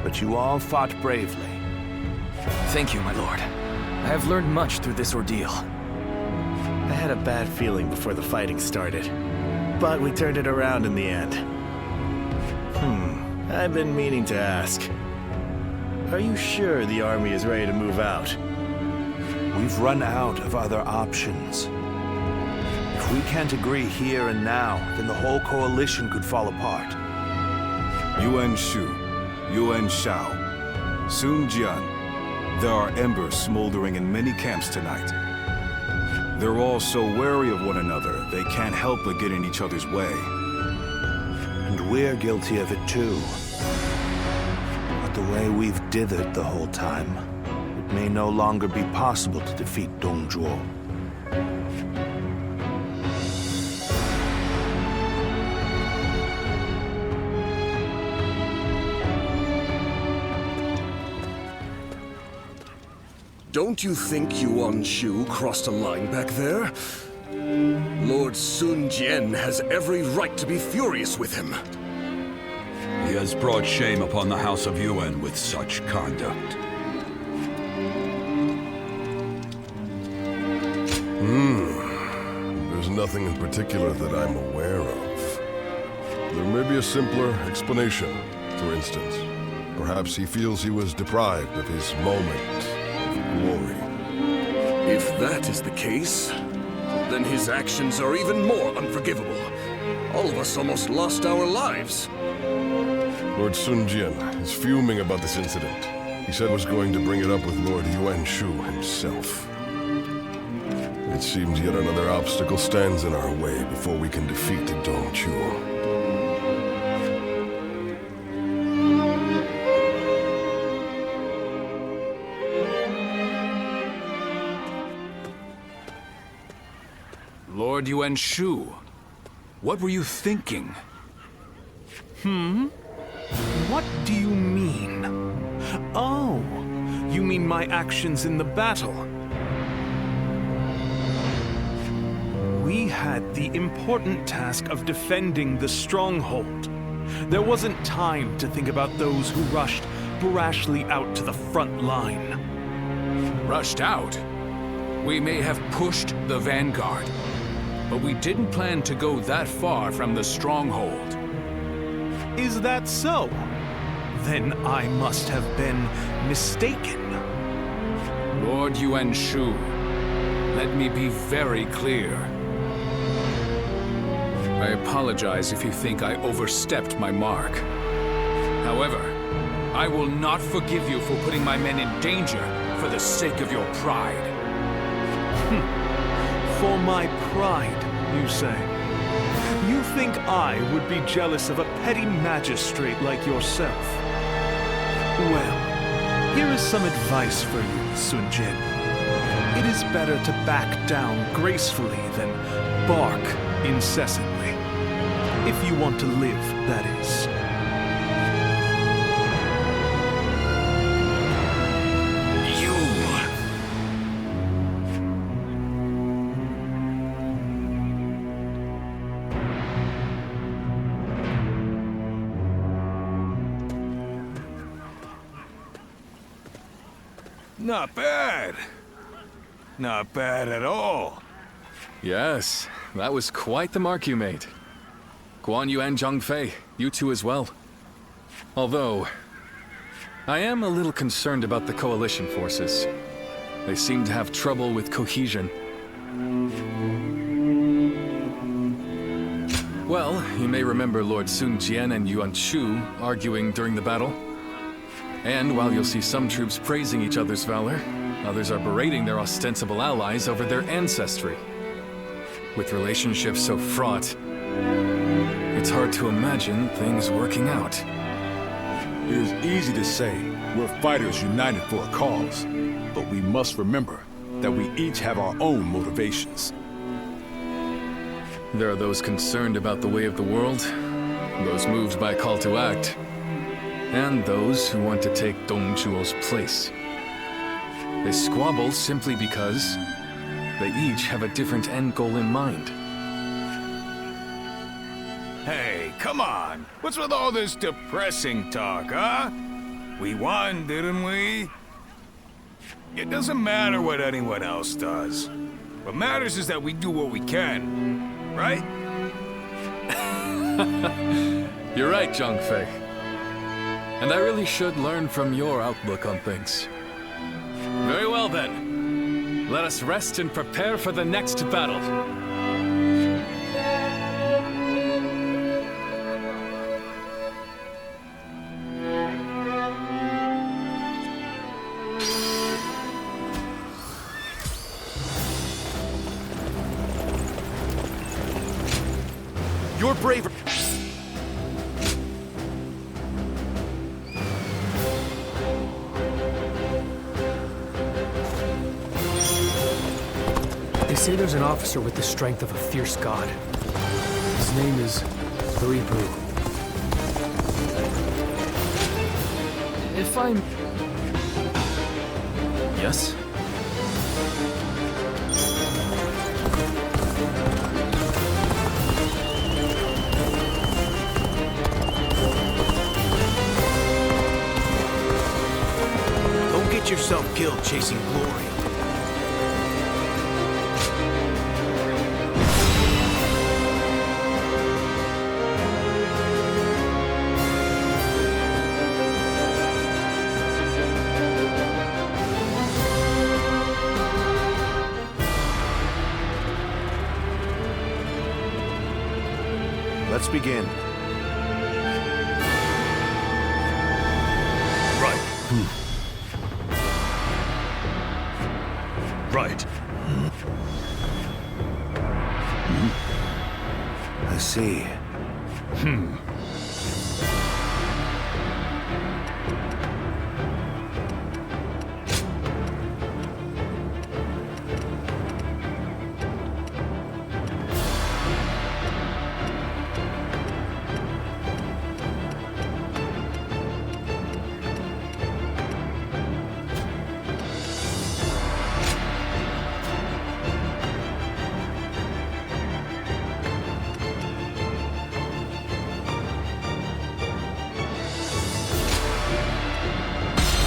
but you all fought bravely.
Thank you, my lord. I have learned much through this ordeal.
I had a bad feeling before the fighting started, but we turned it around in the end. I've been meaning to ask. Are you sure the army is ready to move out?
We've run out of other options. If we can't agree here and now, then the whole coalition could fall apart.
Yuan Shu, Yuan Shao, Sun Jian. There are embers smoldering in many camps tonight. They're all so wary of one another, they can't help but get in each other's way.
And we're guilty of it too. But the way we've dithered the whole time, it may no longer be possible to defeat Dong Zhuo.
Don't you think Yuan Shu crossed a line back there? Lord Sun Jian has every right to be furious with him.
He has brought shame upon the House of Yuan with such conduct.
There's nothing in particular that I'm aware of. There may be a simpler explanation. For instance, perhaps he feels he was deprived of his moment of glory.
If that is the case, then his actions are even more unforgivable. All of us almost lost our lives.
Lord Sun Jian is fuming about this incident. He said was going to bring it up with Lord Yuan Shu himself. It seems yet another obstacle stands in our way before we can defeat the Dong Zhuo.
Lord Yuan Shu, what were you thinking?
What do you mean? Oh, you mean my actions in the battle? We had the important task of defending the stronghold. There wasn't time to think about those who rushed brashly out to the front line.
Rushed out? We may have pushed the vanguard, but we didn't plan to go that far from the stronghold.
Is that so? Then I must have been mistaken.
Lord Yuan Shu, let me be very clear. I apologize if you think I overstepped my mark. However, I will not forgive you for putting my men in danger for the sake of your pride.
For my pride, you say? You think I would be jealous of a petty magistrate like yourself? Well, here is some advice for you, Sun Jian. It is better to back down gracefully than bark incessantly. If you want to live, that is.
Not bad. Not bad at all.
Yes, that was quite the mark you made. Guan Yu and Zhang Fei, you two as well. Although, I am a little concerned about the coalition forces. They seem to have trouble with cohesion. Well, you may remember Lord Sun Jian and Yuan Shu arguing during the battle. And while you'll see some troops praising each other's valor, others are berating their ostensible allies over their ancestry. With relationships so fraught, it's hard to imagine things working out.
It is easy to say we're fighters united for a cause, but we must remember that we each have our own motivations.
There are those concerned about the way of the world, those moved by a call to act, and those who want to take Dong Zhuo's place. They squabble simply because they each have a different end goal in mind.
Hey, come on. What's with all this depressing talk, huh? We won, didn't we? It doesn't matter what anyone else does. What matters is that we do what we can, right?
You're right, Zhang Fei. And I really should learn from your outlook on things. Very well then. Let us rest and prepare for the next battle.
Your bravery.
They say there's an officer with the strength of a fierce god. His name is Ribu. If I'm... Yes?
Don't get yourself killed chasing glory.
Let's begin.
Right. Right.
I see.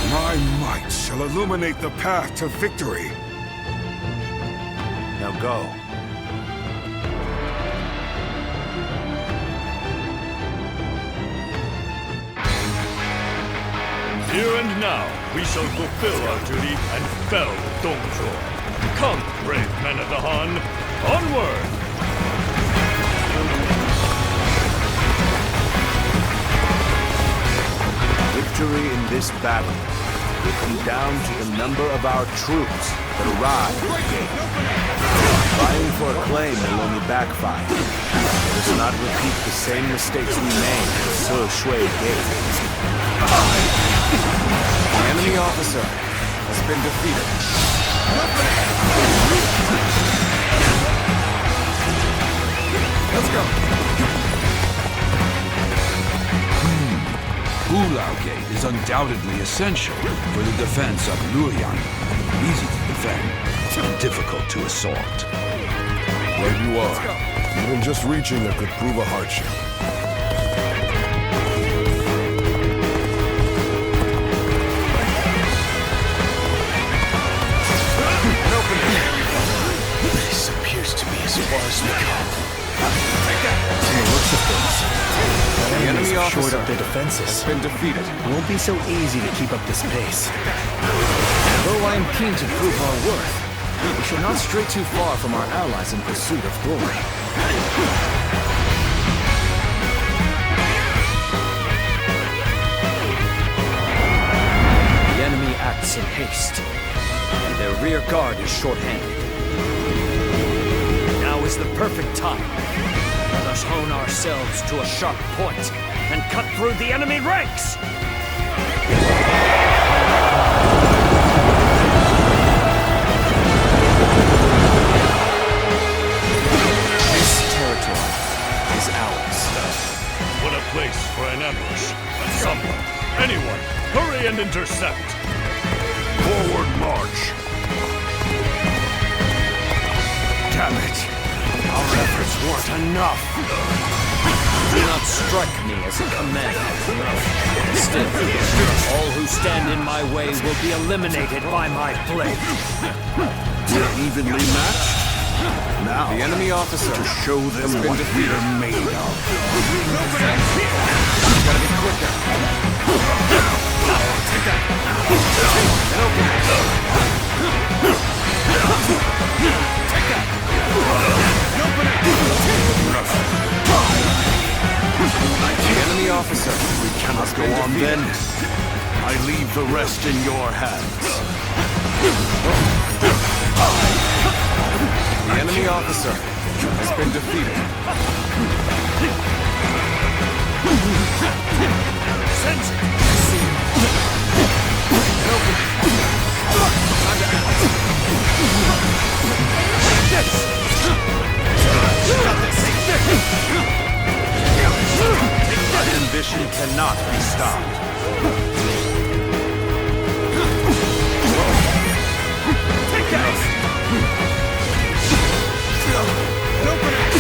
My might shall illuminate the path to victory.
Now go.
Here and now, we shall fulfill our duty and fell Dongzhuo. Come, brave men of the Han, onward!
Victory in this battle will come down to the number of our troops that arrive at the gate. Vying for a claim will only backfire. Let us not repeat the same mistakes we made at the Shui Gate.
The enemy officer has been defeated. Let's go.
Bulao Gate is undoubtedly essential for the defense of Luoyang. Easy to defend, and difficult to assault.
Right you are. Even just reaching there could prove a hardship.
This appears to be as far as we go. From the looks of things,
The enemy
have
officer
shored up their defenses.
has been defeated.
It won't be so easy to keep up this pace.
Though I am keen to prove our worth, we should not stray too far from our allies in pursuit of glory. The enemy acts in haste, and their rear guard is short-handed. Now is the perfect time. Let us hone ourselves to a sharp point and cut through the enemy ranks! This territory is ours.
What a place for an ambush. Someone, anyone, hurry and intercept!
Forward march!
Damn it! Our efforts weren't enough!
Do not strike me as a commander. Instead, all who stand in my way will be eliminated by my blade.
We're evenly matched. Now,
The enemy officer
to show them what we're made of.
Gotta be quicker. Take that. And open it. Take that. And open it. The enemy officer.
We cannot go on then. I leave the rest in your hands.
The enemy officer has been defeated. Sense it. See you. And open it. Time to act. This. Got this.
Our ambition cannot be stopped.
Take that! And open it!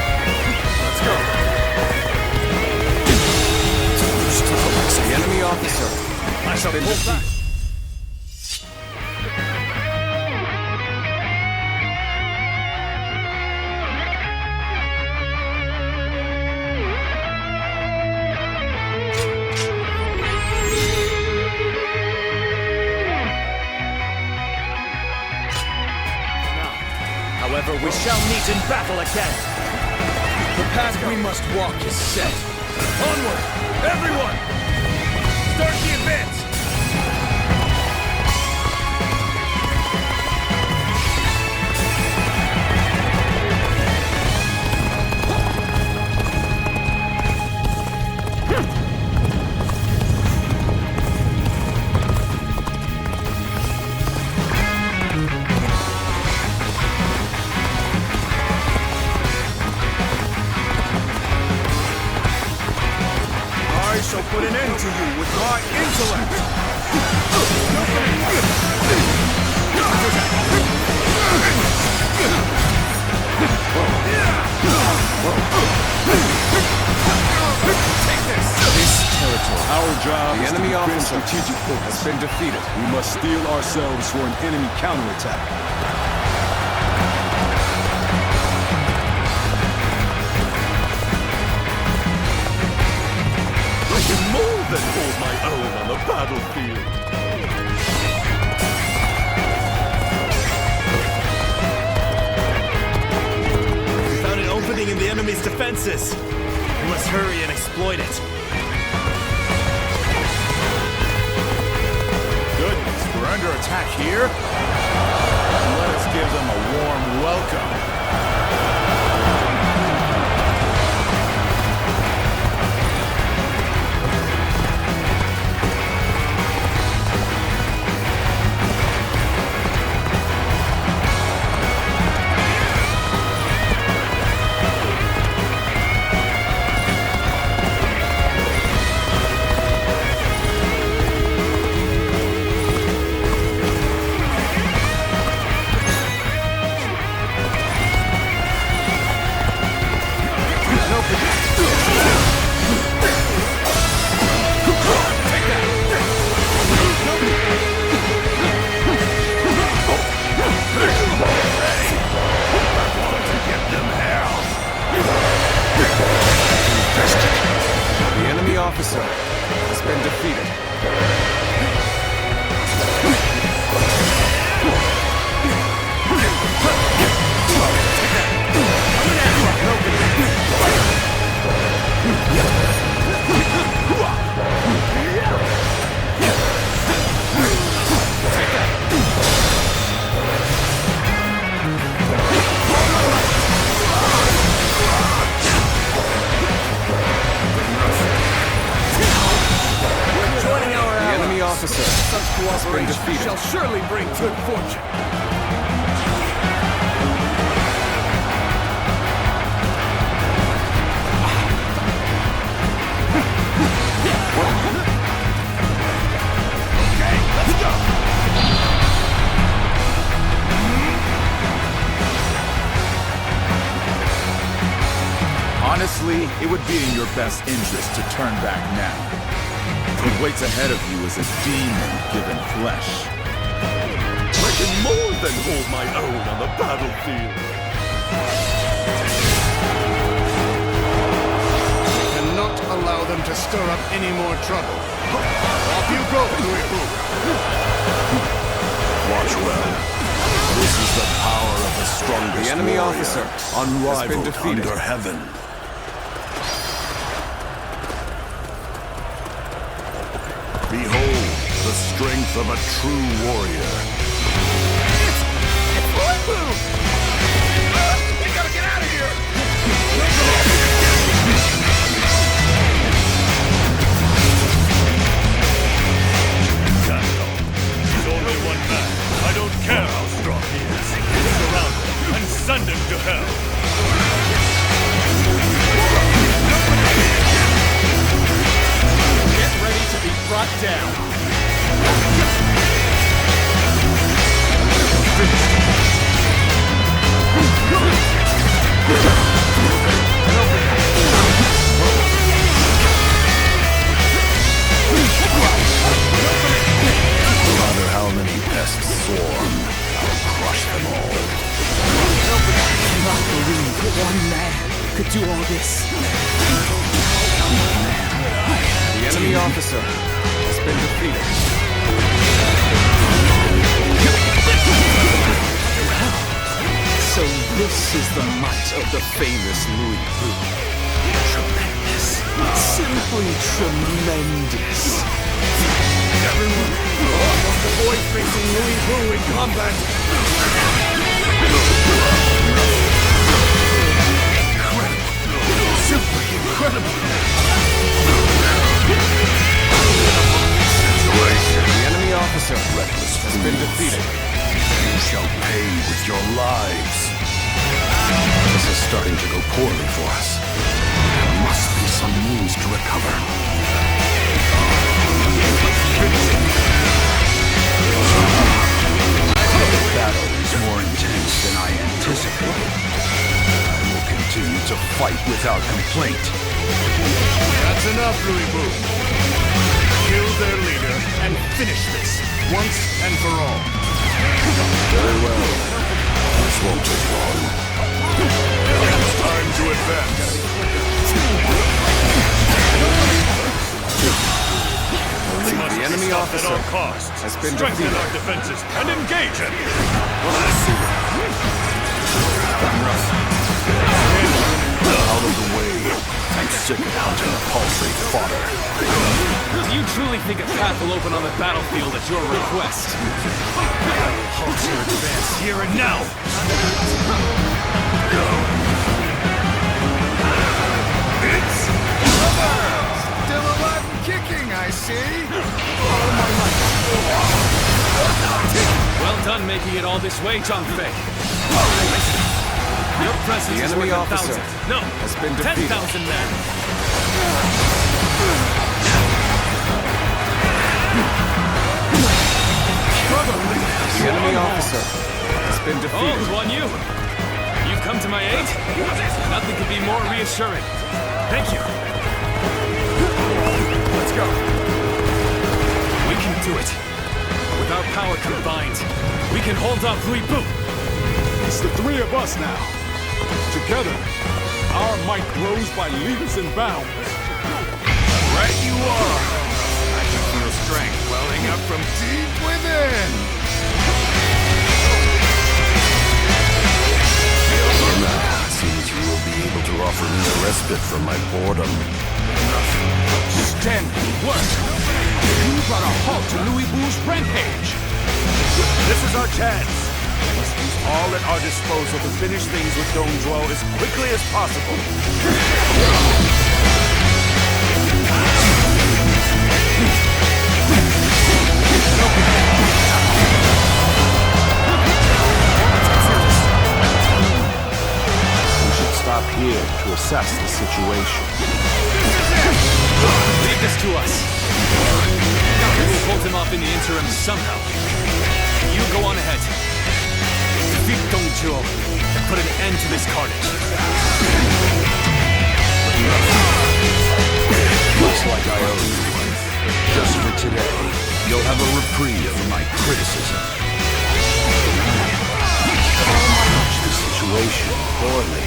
Let's go. The enemy officer. I shall pull back. However, we shall meet in battle again. The path we must walk is set. Onward, everyone! Start the advance! put an end to you with my intellect!
Take this!
This territory. Our job
The
is
enemy
to defend
officer
strategic
has
points.
been defeated.
We must steel ourselves for an enemy counterattack.
I can more than hold my own on the battlefield.
We found an opening in the enemy's defenses. We must hurry and exploit it.
Goodness, we're under attack here? Let us give them a warm welcome.
The enemy officer has been defeated. Officer, such cooperation shall surely bring good fortune.
Okay, let's go!
Honestly, it would be in your best interest to turn back now. What waits ahead of you is a demon given flesh.
I can more than hold my own on the battlefield.
We cannot allow them to stir up any more trouble. Off you go, Louis.
Watch well. This is the power of the strongest
The enemy
warrior,
officer
unrivaled
has been defeated.
under heaven. Behold the strength of a true warrior.
It's Luibu! We gotta get out of here!
He's only one man. I don't care how strong he is. Surround him and send him to hell.
Get ready to be brought down.
No matter how many pests swarm, I'll crush them all.
Not believe one man could do all this.
The enemy officer has been defeated.
So this is the might of the famous Louis Vu. Tremendous. Simply tremendous.
Everyone, must avoid facing Louis Vu in combat. Incredible. Super incredible.
The enemy officer has been defeated.
You shall pay with your lives. This is starting to go poorly for us. There must be some means to recover.
fight without complaint.
That's enough, Louis Boo. Kill their leader and finish this, once and for all.
Very well. This won't take long.
It's time to advance.
The enemy officer at all costs has been strengthen our defenses and engage it.
Out of the way. I'm sick of hunting paltry fodder.
Do you truly think a path will open on the battlefield at your request?
Halt your advance here and now!
It's over! Still alive and kicking, I see!
Well done making it all this way, Zhang Fei. Your presence is worth 1,000. No, has been 10,000 men.
The enemy officer has been defeated.
Oh, Guan Yu! You've come to my aid? Nothing could be more reassuring. Thank you.
Let's go.
We can do it. With our power combined, we can hold off Louis Boo.
It's the three of us now. Together, our might grows by leaps and bounds.
Right you are. I can feel strength welling up from deep within.
Seems you will be able to offer me a respite from my boredom.
Stand work. You brought a halt to Louis Boo's rampage.
This is our chance. We must use all at our disposal to finish things with Dong Zhuo as quickly as possible. We should stop here to assess the situation.
Leave this to us. We will hold him off in the interim somehow. You go on ahead. Defeat Dong Zhuo and put an end to this carnage.
Looks like I owe you one. Just for today, you'll have a reprieve from my criticism.
Manage the situation poorly.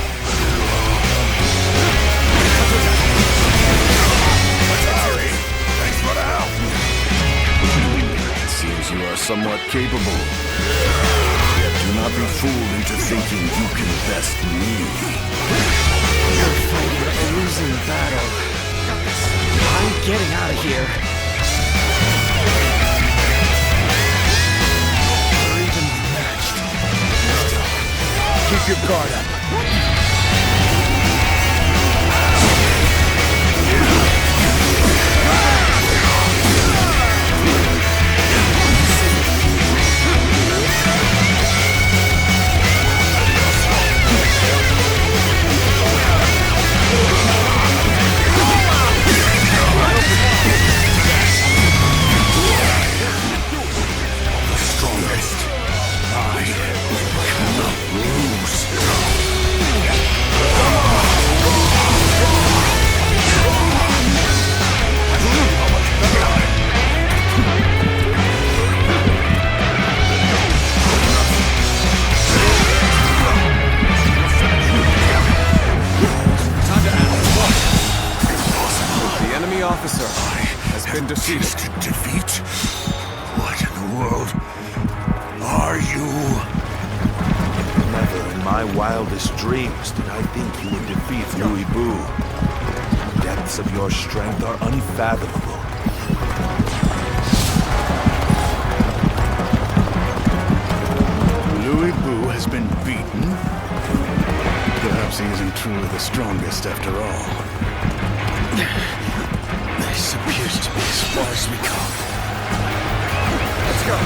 Sorry. Thanks for the help.
It seems you are somewhat capable. Yet do not be fooled into thinking you can best me.
You're fighting a losing battle. I'm getting out of here. We're evenly matched.
Keep your guard up.
Defeat? What in the world are you?
Never in my wildest dreams did I think you would defeat Louis Boo. The depths of your strength are unfathomable.
Louis Boo has been beaten? Perhaps he isn't truly the strongest after all.
This appears to be as far as we come. Let's go.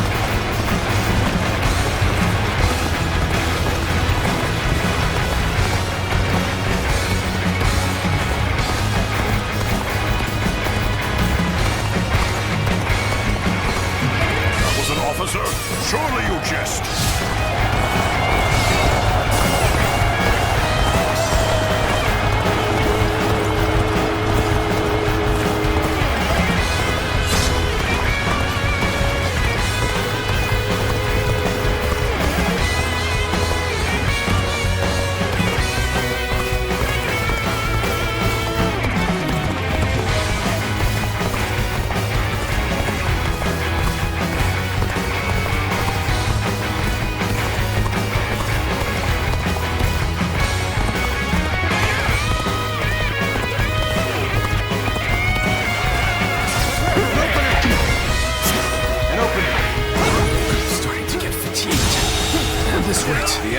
That was an officer? Surely you jest.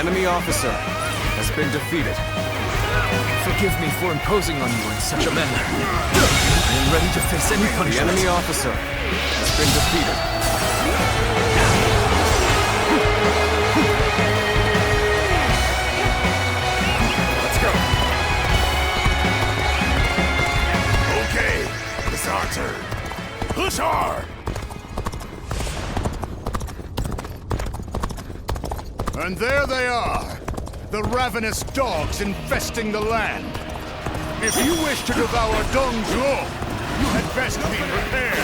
enemy officer has been defeated.
Forgive me for imposing on you in such a manner. I am ready to face any punishment.
The enemy officer has been defeated. Let's go.
Okay, it's our turn. Push hard! And there they are, the ravenous dogs infesting the land. If you wish to devour Dongzhuo, you had best be prepared.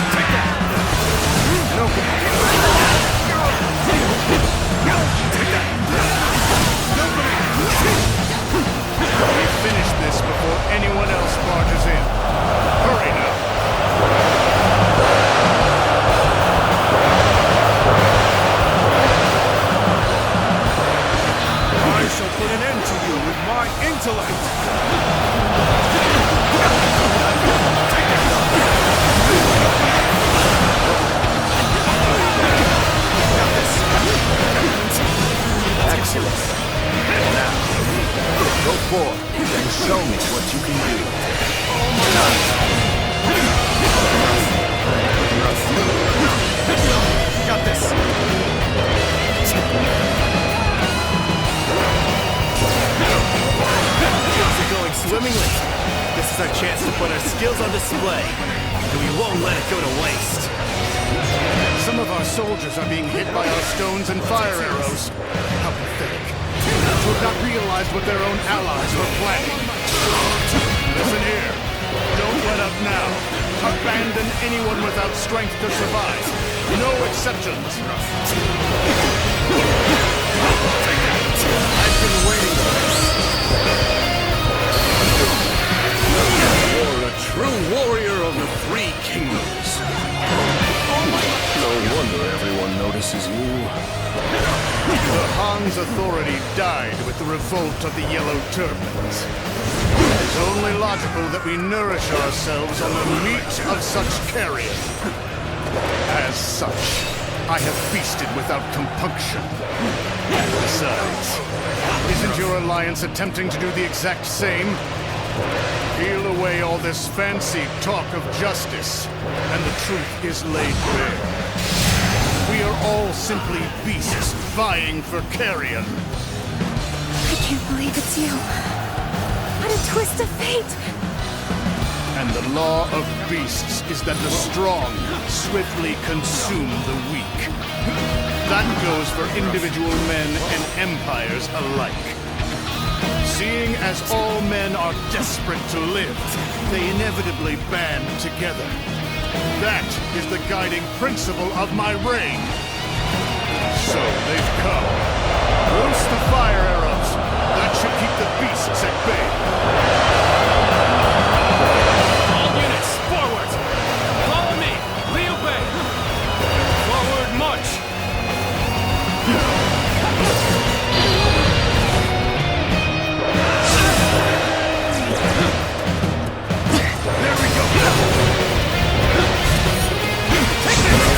Take that! We finish this before anyone else barges in. Hurry now!
I shall put an end to you with my intellect!
Excellent. Now, go forth and show me what you can do.
Got this!
Things are going swimmingly. This is our chance to put our skills on display. And we won't let it go to waste.
Some of our soldiers are being hit by our stones and fire arrows. How pathetic. To have not realized what their own allies were planning. Listen here. Don't let up now. Abandon anyone without strength to survive. No exceptions.
I've been waiting for this.
You're a true warrior of the Three Kingdoms.
No wonder everyone notices you.
The Han's authority died with the revolt of the Yellow Turbans. It is only logical that we nourish ourselves on the meat of such carrion. As such, I have feasted without compunction. Besides, isn't your alliance attempting to do the exact same? Peel away all this fancy talk of justice, and the truth is laid bare. We are all simply beasts vying for carrion.
I can't believe it's you. What a twist of fate!
And the law of beasts is that the strong swiftly consume the weak. That goes for individual men and empires alike. Seeing as all men are desperate to live, they inevitably band together. That is the guiding principle of my reign. So they've come. Loose the fire arrows. That should keep the beasts at bay.
All units, forward! Follow me! Liu Bei! Forward march!
There we go! Take this!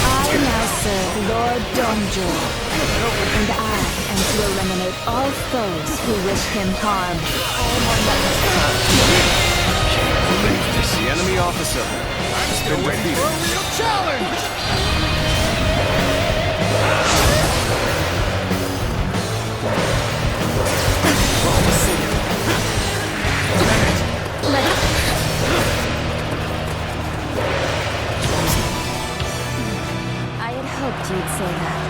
I now serve Lord Dongzhuo, and I am to eliminate all foes who wish him harm.
Can't believe this. The enemy officer has been defeated.
For a real challenge!
I had hoped you'd say that.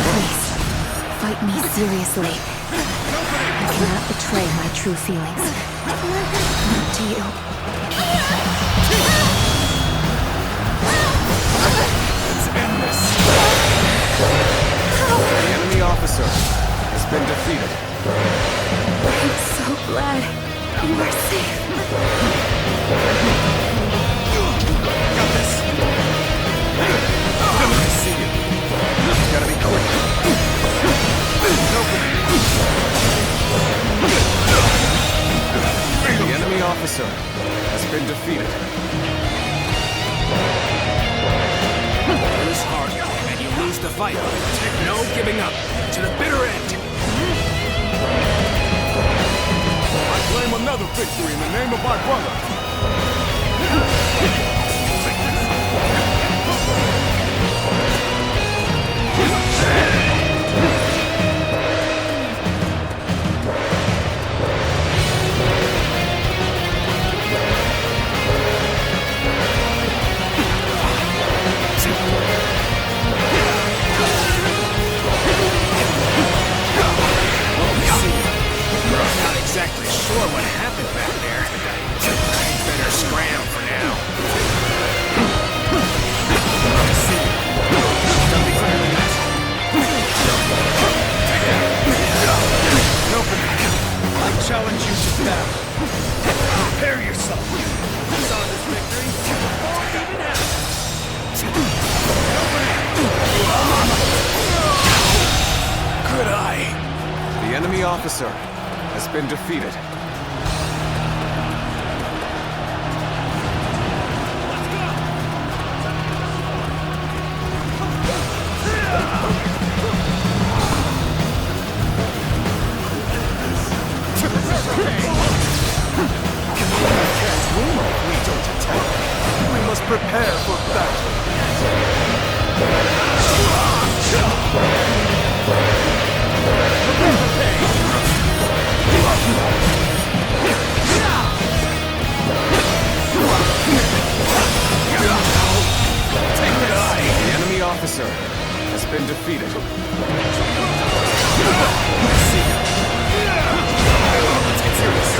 Please, fight me seriously. I cannot betray my true feelings. Not to you.
Let's end this. The enemy officer has been defeated.
I'm so glad you are safe.
Got this. I see you. Gotta be quick. Open. fight. No giving up. To the bitter end.
I claim another victory in the name of my brother.
Not exactly sure what happened back there. Better scram for now.
I challenge you to battle. Prepare yourself. Saw this victory before it even happened.
Good eye. The enemy officer has been defeated.
We must prepare for battle.
The enemy officer has been defeated. Let's get serious.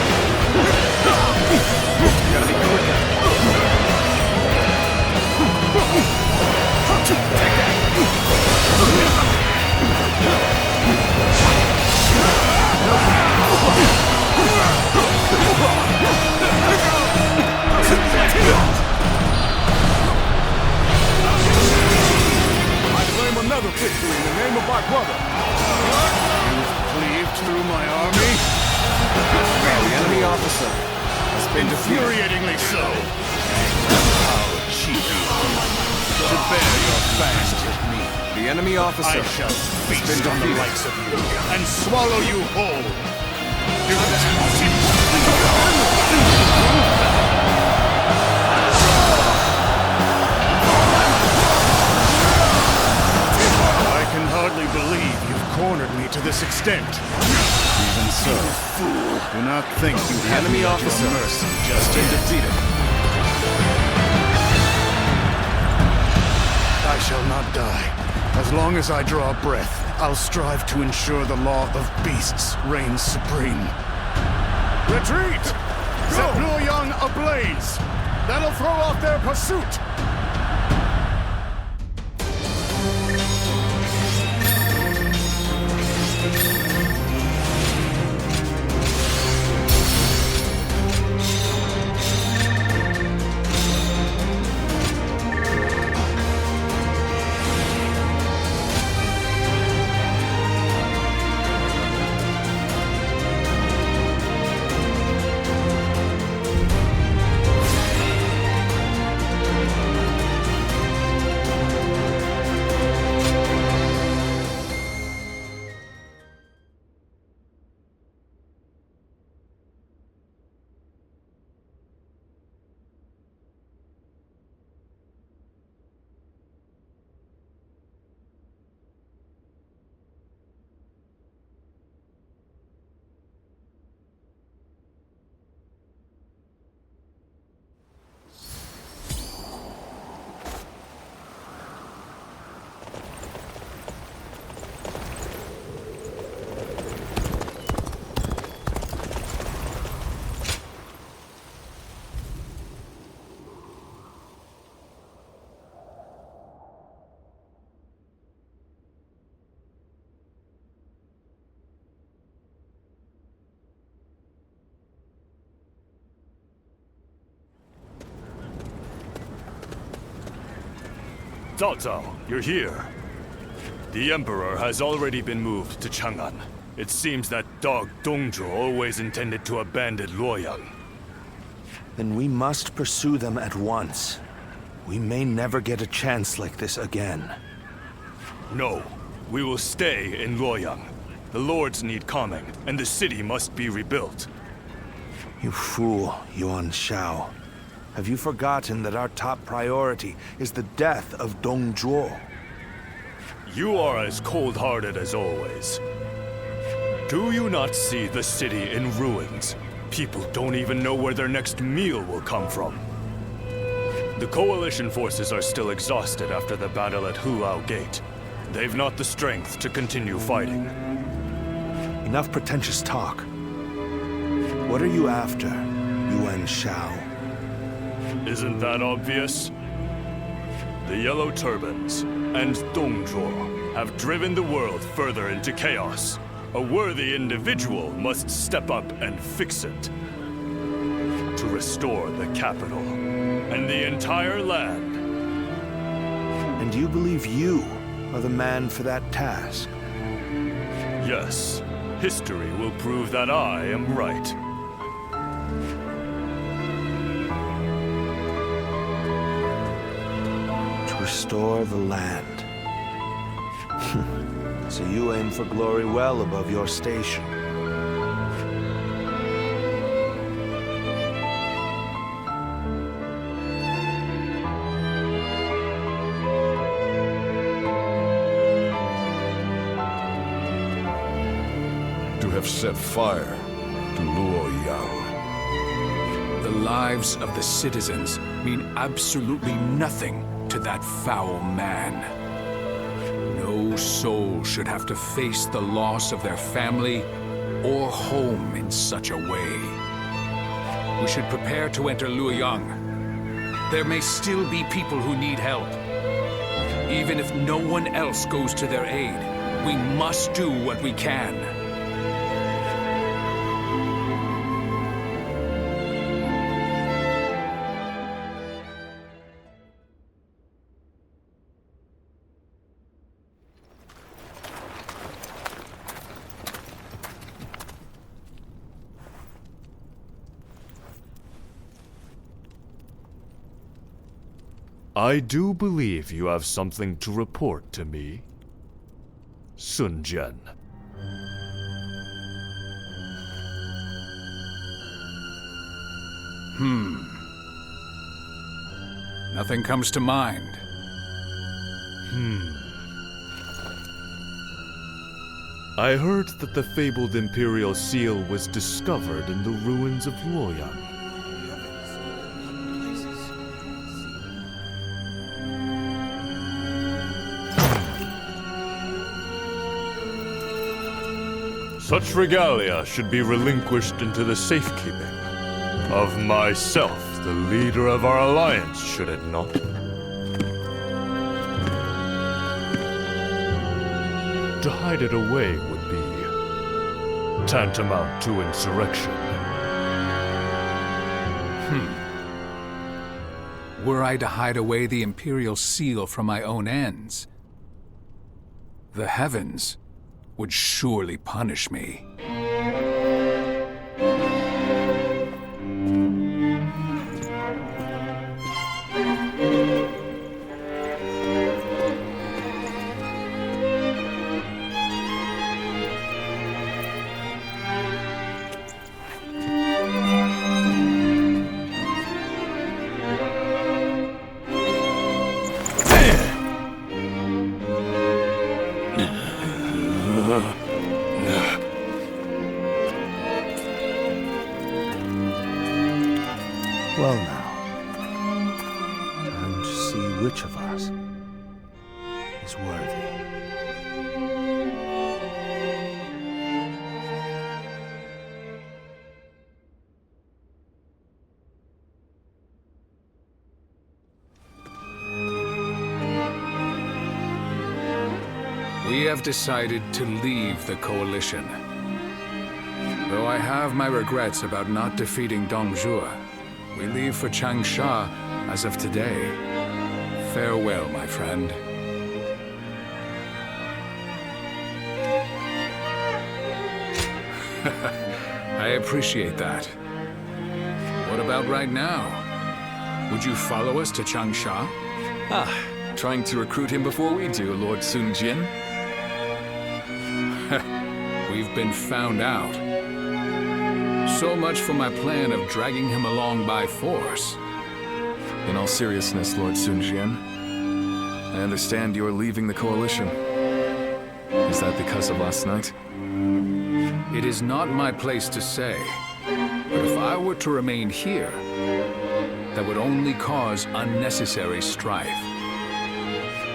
You gotta be quicker. Take that.
I claim another victory in the name of my brother.
You've cleaved through my army?
The enemy officer has been defeated.
Infuriatingly so. How cheap you are. To bear your fast with me.
The enemy officer
I shall
has
feast
been
on the
defeated.
likes of you and swallow you whole. I can hardly believe you've cornered me to this extent. Even so, do not think you
The
have
enemy
me at
officer
your mercy
has
just
been
yet.
defeated.
I shall not die. As long as I draw breath, I'll strive to ensure the law of beasts reigns supreme. Retreat! Set Luoyang ablaze! That'll throw off their pursuit!
Cao Cao, you're here. The Emperor has already been moved to Chang'an. It seems that dog Dongzhuo always intended to abandon Luoyang.
Then we must pursue them at once. We may never get a chance like this again.
No. We will stay in Luoyang. The lords need calming, and the city must be rebuilt.
You fool, Yuan Shao. Have you forgotten that our top priority is the death of Dong Zhuo?
You are as cold-hearted as always. Do you not see the city in ruins? People don't even know where their next meal will come from. The Coalition forces are still exhausted after the battle at Hulao Gate. They've not the strength to continue fighting.
Enough pretentious talk. What are you after, Yuan Shao?
Isn't that obvious? The Yellow Turbans and Dong Zhuo have driven the world further into chaos. A worthy individual must step up and fix it. To restore the capital and the entire land.
And you believe you are the man for that task?
Yes. History will prove that I am right.
To restore the land. So you aim for glory well above your station.
To have set fire to Luoyang.
The lives of the citizens mean absolutely nothing to that foul man. No soul should have to face the loss of their family or home in such a way. We should prepare to enter Luoyang. There may still be people who need help. Even if no one else goes to their aid, we must do what we can.
I do believe you have something to report to me, Sun Jian.
Nothing comes to mind.
I heard that the fabled Imperial Seal was discovered in the ruins of Luoyang. Such regalia should be relinquished into the safekeeping of myself, the leader of our alliance, should it not? To hide it away would be tantamount to insurrection.
Were I to hide away the Imperial Seal from my own ends, the heavens would surely punish me.
Well now, time to see which of us is worthy.
We have decided to leave the Coalition. Though I have my regrets about not defeating Dong Zhuo, we leave for Changsha as of today. Farewell, my friend. I appreciate that. What about right now? Would you follow us to Changsha? Trying to recruit him before we do, Lord Sun Jian?
We've been found out. So much for my plan of dragging him along by force.
In all seriousness, Lord Sun Jian, I understand you are leaving the Coalition. Is that because of last night?
It is not my place to say, but if I were to remain here, that would only cause unnecessary strife.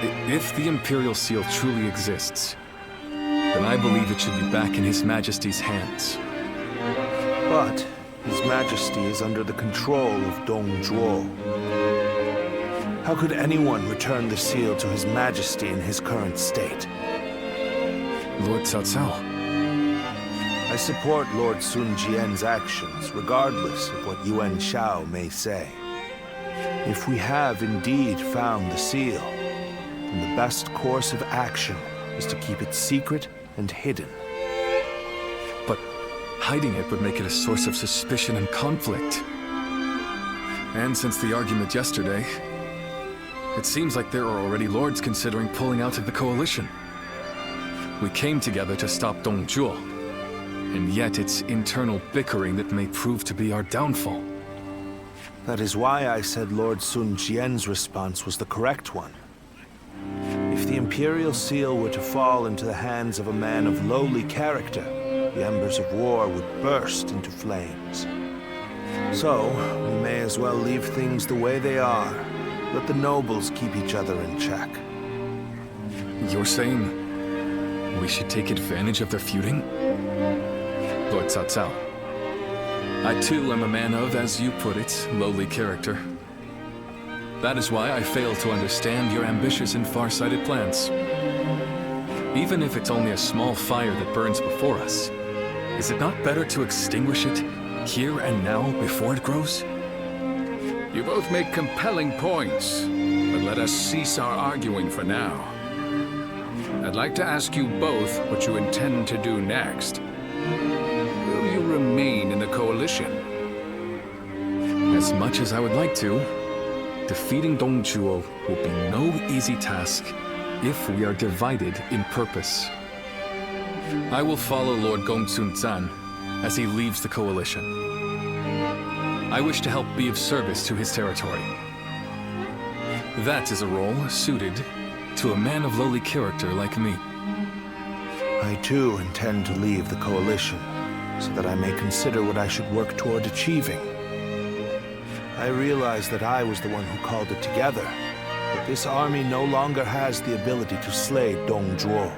If the Imperial Seal truly exists, then I believe it should be back in His Majesty's hands.
But His Majesty is under the control of Dong Zhuo. How could anyone return the seal to His Majesty in his current state?
Lord Cao Cao.
I support Lord Sun Jian's actions, regardless of what Yuan Shao may say. If we have indeed found the seal, then the best course of action is to keep it secret and hidden.
But hiding it would make it a source of suspicion and conflict. And since the argument yesterday, it seems like there are already lords considering pulling out of the Coalition. We came together to stop Dong Zhuo, and yet it's internal bickering that may prove to be our downfall.
That is why I said Lord Sun Jian's response was the correct one. If the Imperial Seal were to fall into the hands of a man of lowly character, the embers of war would burst into flames. So, we may as well leave things the way they are. Let the nobles keep each other in check.
You're saying we should take advantage of their feuding? Lord Cao Cao, I too am a man of, as you put it, lowly character. That is why I fail to understand your ambitious and far-sighted plans. Even if it's only a small fire that burns before us, is it not better to extinguish it here and now before it grows?
You both make compelling points, but let us cease our arguing for now. I'd like to ask you both what you intend to do next. Will you remain in the Coalition?
As much as I would like to, defeating Dong Zhuo will be no easy task if we are divided in purpose. I will follow Lord Gongsun Zan as he leaves the Coalition. I wish to help be of service to his territory. That is a role suited to a man of lowly character like me.
I too intend to leave the Coalition, so that I may consider what I should work toward achieving. I realize that I was the one who called it together, but this army no longer has the ability to slay Dong Zhuo.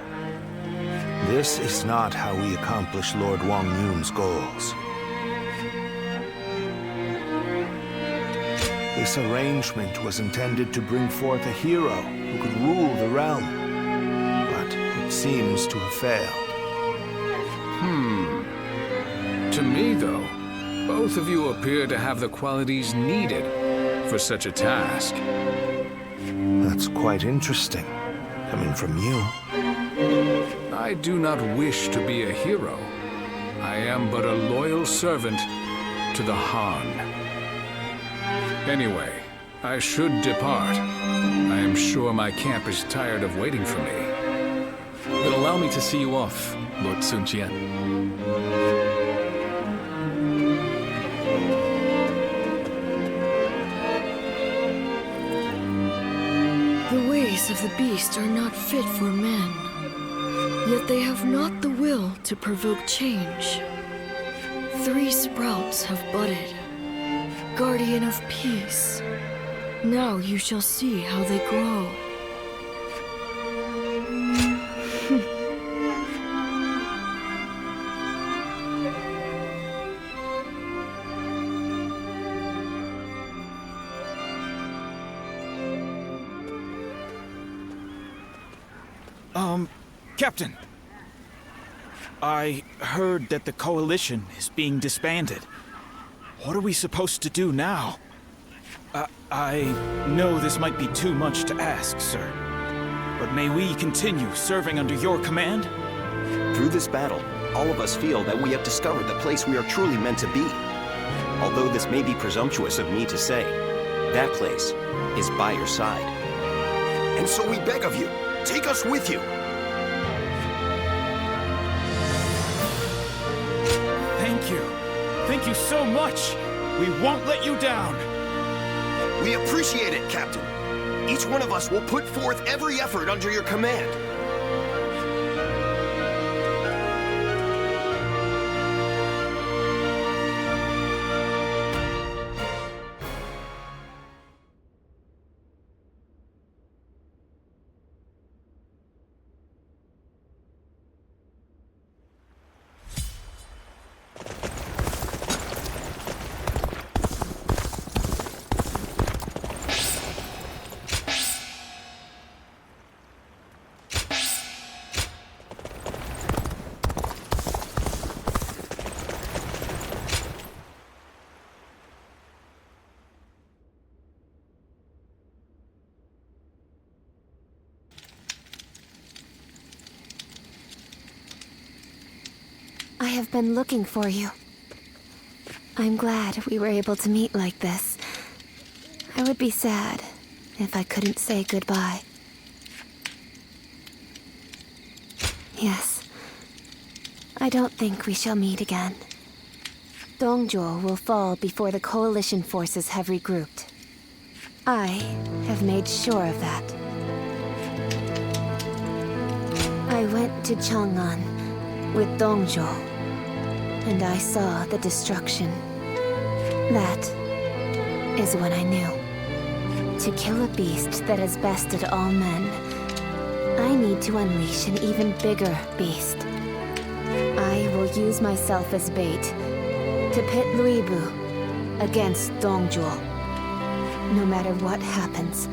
This is not how we accomplish Lord Wang Yun's goals. This arrangement was intended to bring forth a hero who could rule the realm, but it seems to have failed.
To me, though, both of you appear to have the qualities needed for such a task.
That's quite interesting, coming from you.
I do not wish to be a hero. I am but a loyal servant to the Han. Anyway, I should depart. I am sure my camp is tired of waiting for me.
Then allow me to see you off, Lord Sun Jian.
The ways of the beast are not fit for men, yet they have not the will to provoke change. 3 sprouts have budded, guardian of peace. Now you shall see how they grow.
Captain! I heard that the Coalition is being disbanded. What are we supposed to do now? I know this might be too much to ask, sir. But may we continue serving under your command?
Through this battle, all of us feel that we have discovered the place we are truly meant to be. Although this may be presumptuous of me to say, that place is by your side. And so we beg of you, take us with you.
Thank you. Thank you so much. We won't let you down.
We appreciate it, Captain. Each one of us will put forth every effort under your command.
I have been looking for you. I'm glad we were able to meet like this. I would be sad if I couldn't say goodbye. Yes. I don't think we shall meet again. Dongzhuo will fall before the coalition forces have regrouped. I have made sure of that. I went to Chang'an with Dongzhuo, and I saw the destruction. That is when I knew. To kill a beast that has bested all men, I need to unleash an even bigger beast. I will use myself as bait to pit Luibu against Dongzhuo. No matter what happens,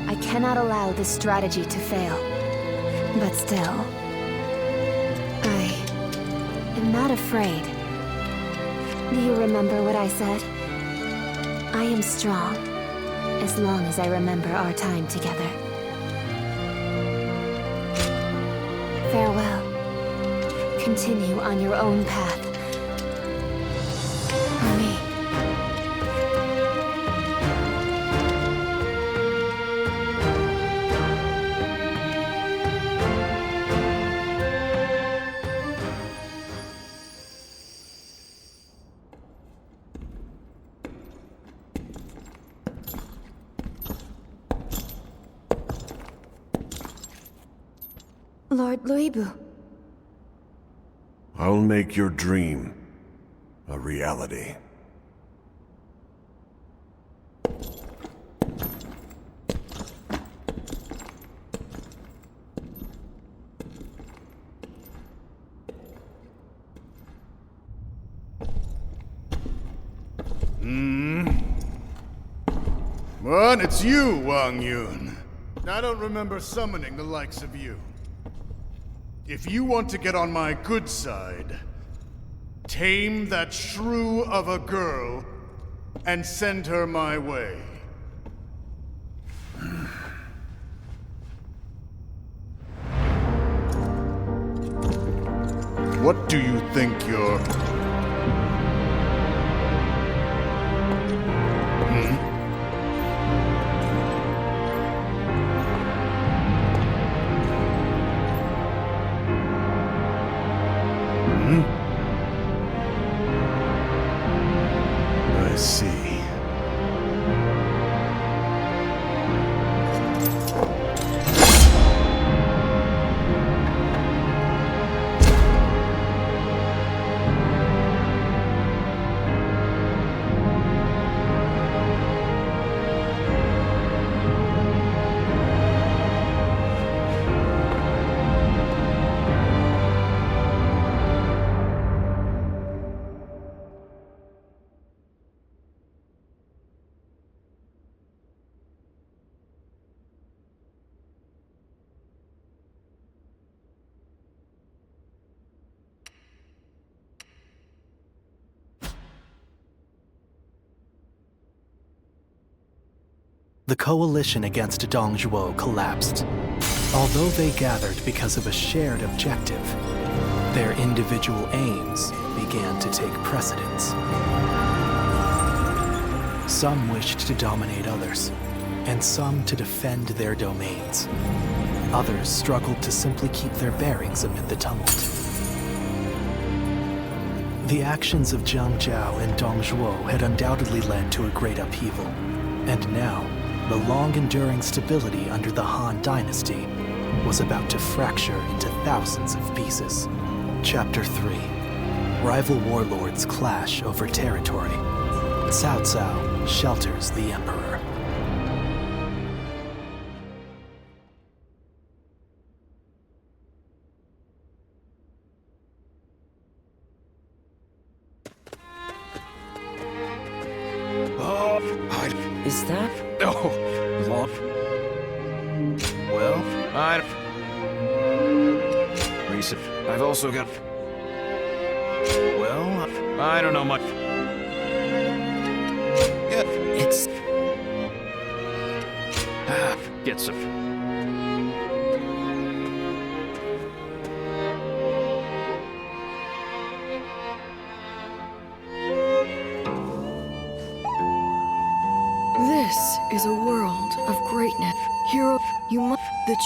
I cannot allow this strategy to fail. But still, I'm not afraid. Do you remember what I said? I am strong, as long as I remember our time together. Farewell. Continue on your own path. For me. Lord Luibu.
I'll make your dream a reality.
What? It's you, Wang Yun. I don't remember summoning the likes of you. If you want to get on my good side, tame that shrew of a girl and send her my way. What do you think you're... I see.
The coalition against Dongzhuo collapsed. Although they gathered because of a shared objective, their individual aims began to take precedence. Some wished to dominate others, and some to defend their domains. Others struggled to simply keep their bearings amid the tumult. The actions of Zhang Jiao and Dong Zhuo had undoubtedly led to a great upheaval, and now, the long-enduring stability under the Han Dynasty was about to fracture into thousands of pieces. Chapter 3. Rival warlords clash over territory. Cao Cao shelters the Emperor.
Is that?
Oh, long. Well, recent. I've also got. Well, I don't know much. Yeah,
it's.
Get some.
This is a world of greatness. Hero, you must the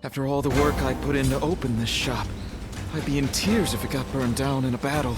After all the work I put in to open this shop, I'd be in tears if it got burned down in a battle.